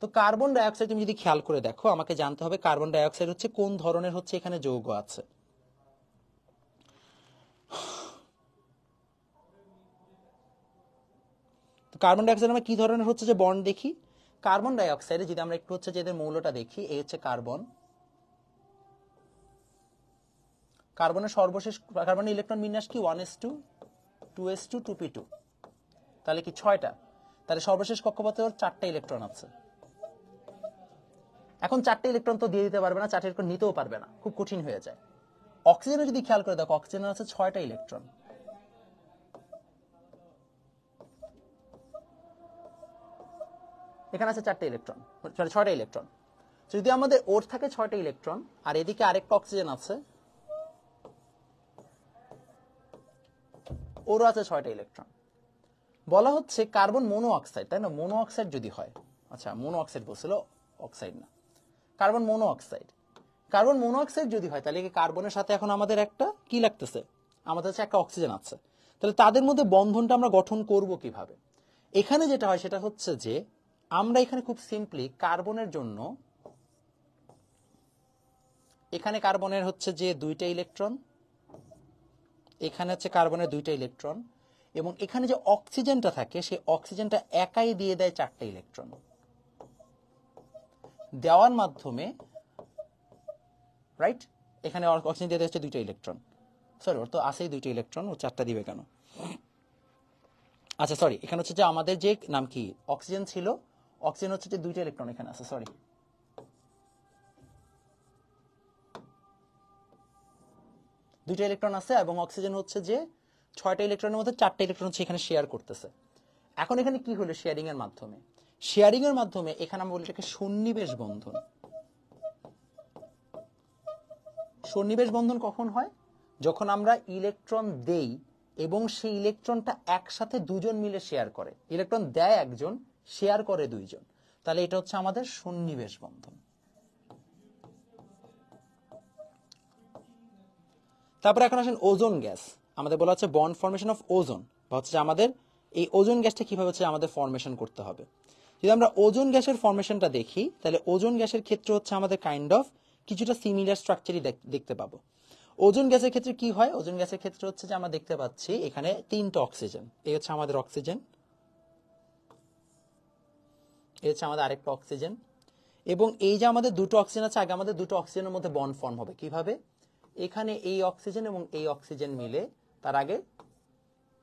তো কার্বন ডাইঅক্সাইড তুমি যদি খেয়াল করে দেখো, আমাকে জানতে হবে কার্বন ডাইঅক্সাইড হচ্ছে কোন ধরনের হচ্ছে এখানে যৌগ আছে। কার্বন ডাইঅক্সাইড আমরা কি ধরনের হচ্ছে যে বন্ড দেখি, কার্বন ডাইঅক্সাইডে যদি আমরা একটু হচ্ছে যে এদের মৌলটা দেখি, এই হচ্ছে কার্বন, কার্বনের সর্বশেষ কার্বনের ইলেকট্রন বিন্যাস কি 1s2 2s2 2p2, তাহলে কি 6টা, তাহলে সর্বশেষ কক্ষপথে 4টা ইলেকট্রন আছে। এখন 4টা ইলেকট্রন তো দিয়ে দিতে পারবে না, 4টা ইলেকট্রন নিতেও পারবে না, খুব কঠিন হয়ে যায়। অক্সিজেনে যদি খেয়াল করে দেখো, অক্সিজেনের আছে 6টা ইলেকট্রন, এখানে আছে 4টা ইলেকট্রন, 6টা ইলেকট্রন। যদি আমাদের ওর থাকে 6টা ইলেকট্রন আর এদিকে আরেকটা অক্সিজেন আছে, ওরও আছে 6টা ইলেকট্রন, বলা হচ্ছে কার্বন মোনো অক্সাইড, তাই না? মোনো অক্সাইড যদি হয়, আচ্ছা মোনো অক্সাইড বলছিল, অক্সাইড না, carbon mono oxide. Carbon mono oxide যদি হয়, তাহলে কি কার্বনের সাথে এখন আমাদের একটা কি লাগতেছে, আমাদের হচ্ছে একটা অক্সিজেন আছে। তাহলে তাদের মধ্যে বন্ধনটা আমরা গঠন করব কিভাবে? এখানে যেটা হয় সেটা হচ্ছে যে আমরা এখানে খুব সিম্পলি কার্বনের জন্য, এখানে কার্বনের হচ্ছে যে 2টা ইলেকট্রন, এখানে হচ্ছে কার্বনের 2টা ইলেকট্রন, এবং এখানে যে অক্সিজেনটা থাকে সেই অক্সিজেনটা একাই দিয়ে দেয় 4টা ইলেকট্রন, দেওয়ার মাধ্যমে, রাইট? এখানে অক্সিজেন দিয়ে দেয় হচ্ছে 2টা ইলেকট্রন, সরি ওর তো আসেই 2টা ইলেকট্রন, ও 4টা দিবে কেন? আচ্ছা সরি, এখানে হচ্ছে যে আমাদের যে নাম কি অক্সিজেন ছিল, অক্সিজেন হচ্ছে যে 2টা ইলেকট্রন এখানে আছে, সরি 2টা ইলেকট্রন আছে, এবং অক্সিজেন হচ্ছে যে 6টা ইলেকট্রনের মধ্যে 4টা ইলেকট্রন হচ্ছে এখানে শেয়ার করতেছে। এখন এখানে কি হলো, শেয়ারিং এর মাধ্যমে, শেয়ারিং এর মাধ্যমে এখানে আমরা বলি এটাকে সন্নিবেশ বন্ধন। সন্নিবেশ বন্ধন কখন হয়? যখন আমরা ইলেকট্রন দেই এবং সেই ইলেকট্রনটা একসাথে দুজন মিলে শেয়ার করে, ইলেকট্রন দেয় একজন, শেয়ার করে দুইজন, তাহলে এটা হচ্ছে আমাদের সন্নিবেশ বন্ধন। তারপরে এখন আসেন ওজোন গ্যাস, আমাদের বলা হচ্ছে বন্ড ফরমেশন অফ ওজোন, বা হচ্ছে আমাদের এই ওজোন গ্যাসটা কিভাবে হচ্ছে আমাদের ফরমেশন করতে হবে। যদি আমরা ওজোন গ্যাসের ফরমেশনটা দেখি, তাহলে ওজোন গ্যাসের ক্ষেত্রে হচ্ছে আমাদের কাইন্ড অফ কিছুটা সিমিলার স্ট্রাকচারই দেখতে পাবো। ওজোন গ্যাসের ক্ষেত্রে কি হয়, ওজোন গ্যাসের ক্ষেত্রে হচ্ছে যে আমরা দেখতে পাচ্ছি এখানে 3টা অক্সিজেন, এই হচ্ছে আমাদের অক্সিজেন, এই হচ্ছে আমাদের আরেকটা অক্সিজেন, এবং এই যে আমাদের 2টো অক্সিজেন আছে, আগে আমাদের 2টো অক্সিজেনের মধ্যে বন্ড ফর্ম হবে কিভাবে, এখানে এই অক্সিজেন এবং এই অক্সিজেন মিলে তার আগে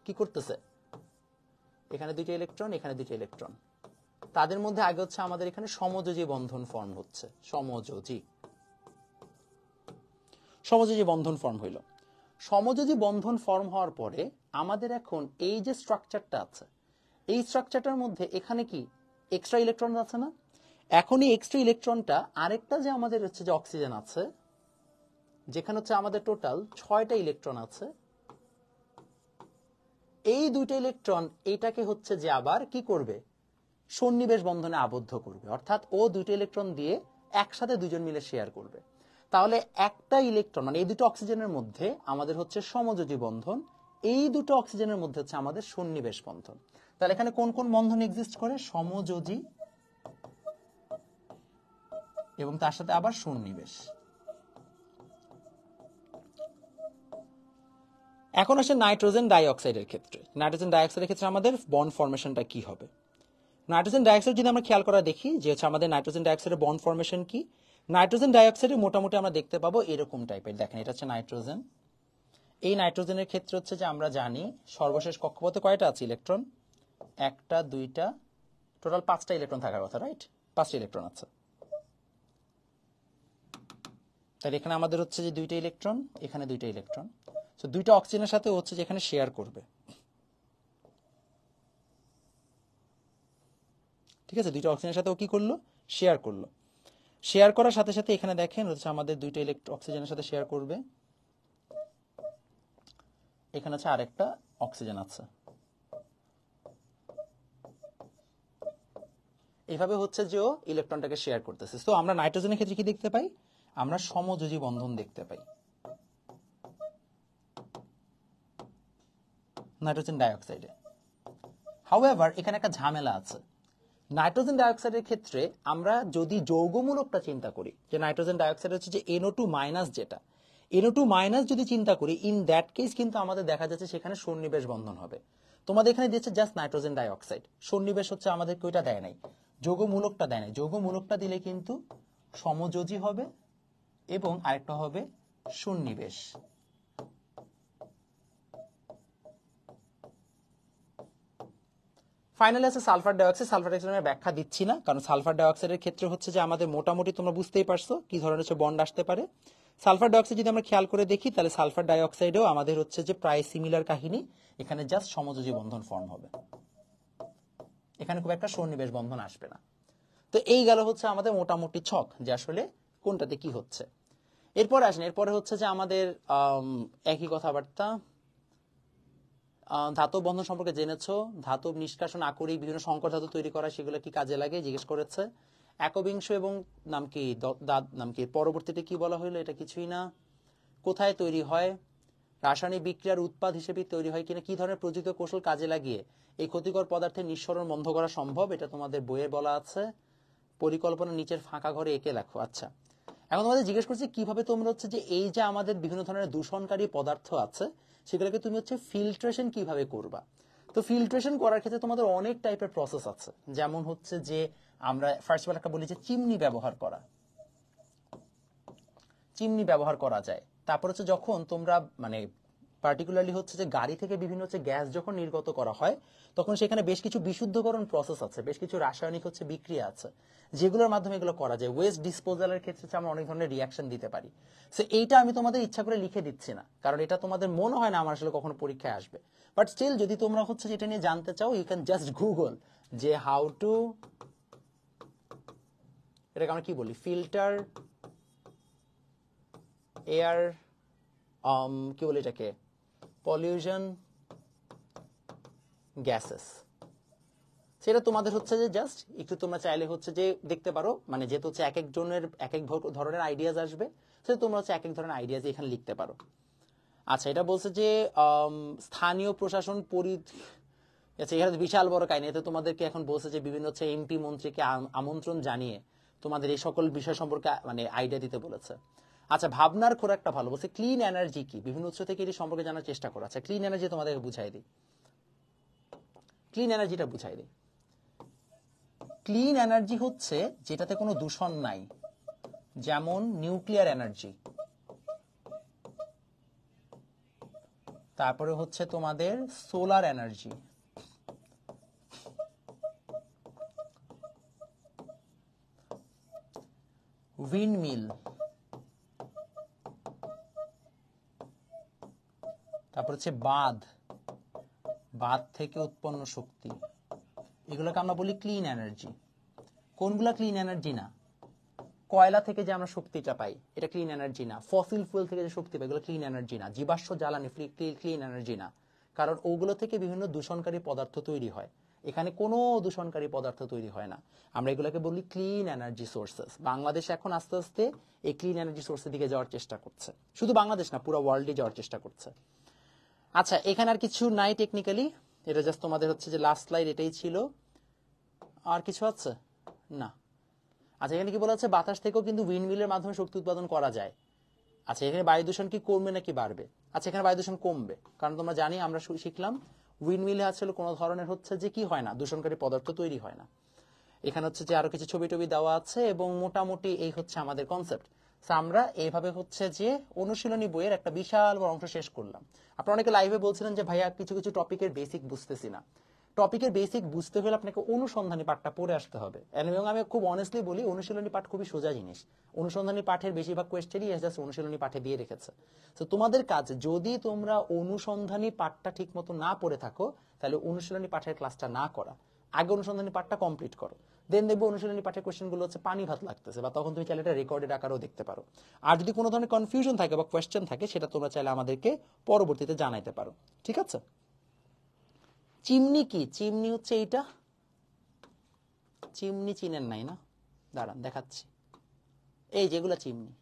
কি করতেছে, এখানে 2টা ইলেকট্রন, এখানে 2টা ইলেকট্রন, তাদের মধ্যে আগে হচ্ছে আমাদের এখানে সমযোজী বন্ধন ফর্ম হচ্ছে, সমযোজী বন্ধন ফর্ম হইল। সমযোজী বন্ধন ফর্ম হওয়ার পরে আমাদের এখন এই যে স্ট্রাকচারটা আছে, এই স্ট্রাকচারটার মধ্যে এখানে কি এক্সট্রা ইলেকট্রন আছে না? এখন এই এক্সট্রা ইলেকট্রনটা আরেকটা যে আমাদের হচ্ছে যে অক্সিজেন আছে, যেখানে হচ্ছে আমাদের টোটাল 6টা ইলেকট্রন আছে, এই 2টা ইলেকট্রন এইটাকে হচ্ছে যে আবার কি করবে, সন্নিবেশ বন্ধনে আবদ্ধ করবে, অর্থাৎ ও 2টা ইলেকট্রন দিয়ে একসাথে দুজন মিলে শেয়ার করবে। তাহলে একটা ইলেকট্রন মানে এই 2টো অক্সিজেনের মধ্যে আমাদের হচ্ছে সমযোজী বন্ধন, এই 2টো অক্সিজেনের মধ্যে হচ্ছে আমাদের সন্নিবেশ বন্ধন। তাহলে এখানে কোন কোন বন্ধন এক্সিস্ট করে, সমযোজী এবং তার সাথে আবার সন্নিবেশ। এখন আসে নাইট্রোজেন ডাইঅক্সাইডের ক্ষেত্রে। নাইট্রোজেন ডাইঅক্সাইডের ক্ষেত্রে আমাদের বন্ড ফরমেশনটা কি হবে? নাইট্রোজেন ডাইঅক্সাইড যদি আমরা খেয়াল করা দেখি যে হচ্ছে আমাদের নাইট্রোজেন ডাইঅক্সাইডের বন্ড ফরমেশন কি, নাইট্রোজেন ডাইঅক্সাইডে মোটামুটি আমরা দেখতে পাবো এরকম টাইপের, দেখেন এটা হচ্ছে নাইট্রোজেন, এই নাইট্রোজেনের ক্ষেত্রে হচ্ছে যে আমরা জানি সর্বশেষ কক্ষপথে কয়টা আছে ইলেকট্রন, 1টা 2টা, টোটাল 5টা ইলেকট্রন থাকার কথা, রাইট? 5টা ইলেকট্রন আছে, তাহলে এখানে আমাদের হচ্ছে যে 2টা ইলেকট্রন, এখানে 2টা ইলেকট্রন, তো 2টা অক্সিজেনের সাথে হচ্ছে যে এখানে শেয়ার করবে, ঠিক আছে? 2টা অক্সিজেনের সাথে ও কি করলো, শেয়ার করলো, শেয়ার করার সাথে সাথে এখানে দেখেন হচ্ছে আমাদের 2টা অক্সিজেনের সাথে শেয়ার করবে, এখানে হচ্ছে আরেকটা অক্সিজেন আছে, এইভাবে হচ্ছে যে ও ইলেকট্রনটাকে শেয়ার করতেছে। তো আমরা নাইট্রোজেনের ক্ষেত্রে কি দেখতে পাই, আমরা সমযোজী বন্ধন দেখতে পাই নাইট্রোজেন ডাইঅক্সাইডে। হাউএভার এখানে একটা ঝামেলা আছে। নাইট্রোজেন ডাইঅক্সাইডের ক্ষেত্রে আমরা যদি যৌগমূলকটা চিন্তা করি, যে নাইট্রোজেন ডাইঅক্সাইড হচ্ছে যে NO2 মাইনাস, যেটা NO2 মাইনাস যদি চিন্তা করি, ইন দ্যাট কেস কিন্তু আমাদের দেখা যাচ্ছে সেখানে সন্নিবেশ বন্ধন হবে। তোমাদের এখানে দিয়েছে জাস্ট নাইট্রোজেন ডাইঅক্সাইড, সন্নিবেশ হচ্ছে আমাদের ওইটা দেয় নাই, যৌগমূলকটা দেয় নাই। যৌগমূলকটা দিলে কিন্তু সমযোজী হবে এবং আরেকটা হবে সন্নিবেশ। ফাইনালি আছে সালফার ডাইঅক্সাইড। সালফার ডাইঅক্সাইডের ব্যাখ্যা দিচ্ছি না, কারণ সালফার ডাইঅক্সাইডের ক্ষেত্রে হচ্ছে যে আমাদের মোটামুটি তোমরা বুঝতেই পারছো কি ধরনের হচ্ছে বন্ড আসতে পারে। সালফার ডাইঅক্সাইড যদি আমরা খেয়াল করে দেখি, তাহলে সালফার ডাইঅক্সাইডেও আমাদের হচ্ছে যে প্রায় সিমিলার কাহিনী, এখানে জাস্ট সমযোজী বন্ধন ফর্ম হবে, এখানে খুব একটা সন্নিবেশ বন্ধন আসবে না। তো এই গেল হচ্ছে আমাদের মোটামুটি ছক যে আসলে কোনটাতে কি হচ্ছে। এরপরে আসেন, এরপরে হচ্ছে যে আমাদের একই কথাবার্তা, ধাতব বন্ধন সম্পর্কে জেনেছো, ধাতব নিষ্কাশন আকরিক বিভিন্ন সংকর ধাতু তৈরি করা, সেগুলো কি কাজে লাগে জিজ্ঞেস করেছে। একবিংশ এবং নাম কি পরবর্তীতে কি বলা হইলো, এটা কিছুই না। কোথায় তৈরি হয়, রাসায়নিক বিক্রিয়ার উৎপাদ হিসেবে তৈরি হয় কিনা, কি ধরনের প্রযুক্তি কৌশল কাজে লাগিয়ে এই ক্ষতিকর পদার্থের নিঃসরণ বন্ধ করা সম্ভব, এটা তোমাদের বইয়ে বলা আছে। পরিকল্পনা নিচের ফাঁকা ঘরে এঁকে লেখো। আচ্ছা, এখন তোমাদের জিজ্ঞেস করছি কিভাবে তোমরা হচ্ছে যে এই যে আমাদের বিভিন্ন ধরনের দূষণকারী পদার্থ আছে সেগুলোকে তুমি হচ্ছে ফিল্ট্রেশন কিভাবে করবা। তো ফিল্ট্রেশন করার ক্ষেত্রে তোমাদের অনেক টাইপের প্রসেস আছে, যেমন হচ্ছে যে আমরা ফার্স্ট অফ অল একটা বলি যে চিমনি ব্যবহার করা, চিমনি ব্যবহার করা যায়। তারপর হচ্ছে যখন তোমরা মানে পার্টিকুলারলি হচ্ছে যে গাড়ি থেকে বিভিন্ন হচ্ছে গ্যাস যখন নির্গত করা হয়, তখন সেখানে বেশ কিছু বিশুদ্ধকরণ প্রসেস আছে, বেশ কিছু রাসায়নিক হচ্ছে বিক্রিয়া আছে, যেগুলোর মাধ্যমে এগুলো করা যায়। ওয়েস্ট ডিসপোজালের ক্ষেত্রে আমরা অনেক ধরনের রিয়াকশন দিতে পারি। সো এইটা আমি তোমাদের ইচ্ছা করে লিখে দিচ্ছি না, কারণ এটা তোমাদের মনে হয় না আমার আসলে কখনো পরীক্ষায় আসবে। বাট স্টিল যদি তোমরা হচ্ছে যেটা নিয়ে জানতে চাও, ইউ ক্যান জাস্ট গুগল যে হাউ টু, এটাকে আমরা কি বলি, ফিল্টার এয়ার, কি বলি এটাকে, পলিউশন গ্যাসেস। সেটা তোমাদের হচ্ছে যে জাস্ট একটু তোমরা চাইলে হচ্ছে যে দেখতে পারো, মানে যেহেতু হচ্ছে এক একজনের এক এক ধরনের আইডিয়াজ আসবে, সেটা তোমরা হচ্ছে এক এক ধরনের আইডিয়াজ এখানে লিখতে পারো। আচ্ছা, এটা বলছে যে স্থানীয় প্রশাসন আচ্ছা, এখানে বিশাল বড় কাহিনী। এতে তোমাদেরকে এখন বলছে যে বিভিন্ন হচ্ছে এমপি মন্ত্রীকে আমন্ত্রণ জানিয়ে তোমাদের এই সকল বিষয় সম্পর্কে মানে আইডিয়া দিতে বলেছে। আচ্ছা, ভাবনার খোরাকটা ভালো বলছে। ক্লিন এনার্জি কি, বিভিন্ন উৎস থেকে এটি সম্পর্কে জানার চেষ্টা করো। আচ্ছা, ক্লিন এনার্জি তোমাদেরকে বুঝাই দিই, ক্লিন এনার্জিটা বুঝাই দিই। ক্লিন এনার্জি হচ্ছে যেটাতে কোনো দূষণ নাই, যেমন নিউক্লিয়ার এনার্জি, তারপরে হচ্ছে তোমাদের সোলার এনার্জি, উইন্ডমিল, তারপর হচ্ছে বাঁধ, বাঁধ থেকে উৎপন্ন শক্তি, এগুলোকে আমরা বলি ক্লিন এনার্জি। কোনগুলা ক্লিন এনার্জি না? কয়লা থেকে যে আমরা শক্তিটা পাই এটা ক্লিন এনার্জি না। ফসিল ফুয়েল থেকে যে শক্তি পাই এগুলো ক্লিন এনার্জি না। জীবাশ্ম জ্বালানি ক্লিন এনার্জি না, কারণ ওগুলো থেকে বিভিন্ন দূষণকারী পদার্থ তৈরি হয়। এখানে কোনো দূষণকারী পদার্থ তৈরি হয় না। আমরা এগুলোকে বলি ক্লিন এনার্জি সোর্সেস। বাংলাদেশ এখন আস্তে আস্তে এই ক্লিন এনার্জি সোর্সের দিকে যাওয়ার চেষ্টা করছে, শুধু বাংলাদেশ না, পুরো ওয়ার্ল্ডে যাওয়ার চেষ্টা করছে। আচ্ছা, এখানে আর কিছু নাই টেকনিক্যালি, এটা জাস্ট তোমাদের হচ্ছে যে লাস্ট স্লাইড এটাই ছিল। আর কিছু আছে না? আচ্ছা, এখানে কি বলা হচ্ছে বাতাস থেকেও কিন্তু উইন্ডমিলের মাধ্যমে শক্তি উৎপাদন করা যায়। আচ্ছা, এখানে বায়ু দূষণ কি কমবে নাকি বাড়বে? আচ্ছা, এখানে বায়ু দূষণ কমবে, কারণ তোমরা জানি আমরা শিখলাম উইন্ডমিলে আসলে কোনো ধরনের হচ্ছে যে কি হয় না, দূষণকারী পদার্থ তৈরি হয় না। এখানে হচ্ছে যে আরো কিছু ছবি টবি দেওয়া আছে এবং মোটামুটি এই হচ্ছে আমাদের কনসেপ্ট। আমরা এইভাবে হচ্ছে যে অনুশীলনী বইয়ের একটা বিশাল বড় অংশ শেষ করলাম। আপনারা অনেকে লাইভে বলছিলেন যে ভাইয়া কিছু কিছু টপিকের বেসিক বুঝতেছি না। টপিকের বেসিক বুঝতে হলে আপনাকে অনুসন্ধানী পাঠটা পড়ে আসতে হবে, এবং আমি খুব অনেস্টলি বলি অনুশীলনী পাঠ খুবই সোজা জিনিস। অনুসন্ধানী পাঠের বেশিরভাগ কোয়েশ্চেনই জাস্ট অনুশীলনী পাঠে দিয়ে রেখেছে। তো তোমাদের কাজ, যদি তোমরা অনুসন্ধানী পাঠটা ঠিক মতো না পড়ে থাকো, তাহলে অনুশীলনী পাঠের ক্লাসটা না করা, আগে অনুসন্ধানী পাঠটা কমপ্লিট করো, দেন দেখবো অনুশীলনী পাঠের কোয়েশ্চেনগুলো হচ্ছে পানি ভাত লাগতেছে, বা তখন তুমি চাইলে এটা রেকর্ডেড আকারেও দেখতে পারো। আর যদি কোনো ধরনের কনফিউশন থাকে বা কোয়েশ্চেন থাকে, সেটা তোমরা চাইলে আমাদেরকে পরবর্তীতে জানাইতে পারো। ঠিক আছে? চিমনি কি? চিমনি হচ্ছে এইটা। চিমনি চিনেন নাই না? দাঁড়ান দেখাচ্ছি। এই যেগুলা চিমনি,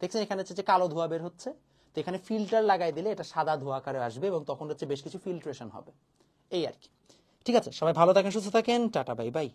দেখছেন এখানে হচ্ছে যে কালো ধোঁয়া বের হচ্ছে, তো এখানে ফিল্টার লাগাই দিলে এটা সাদা ধোঁয়া আকারে আসবে এবং তখন হচ্ছে বেশ কিছু ফিল্ট্রেশন হবে, এই আর কি। ঠিক আছে, সবাই ভালো থাকেন, সুস্থ থাকেন, টাটা, বাই বাই।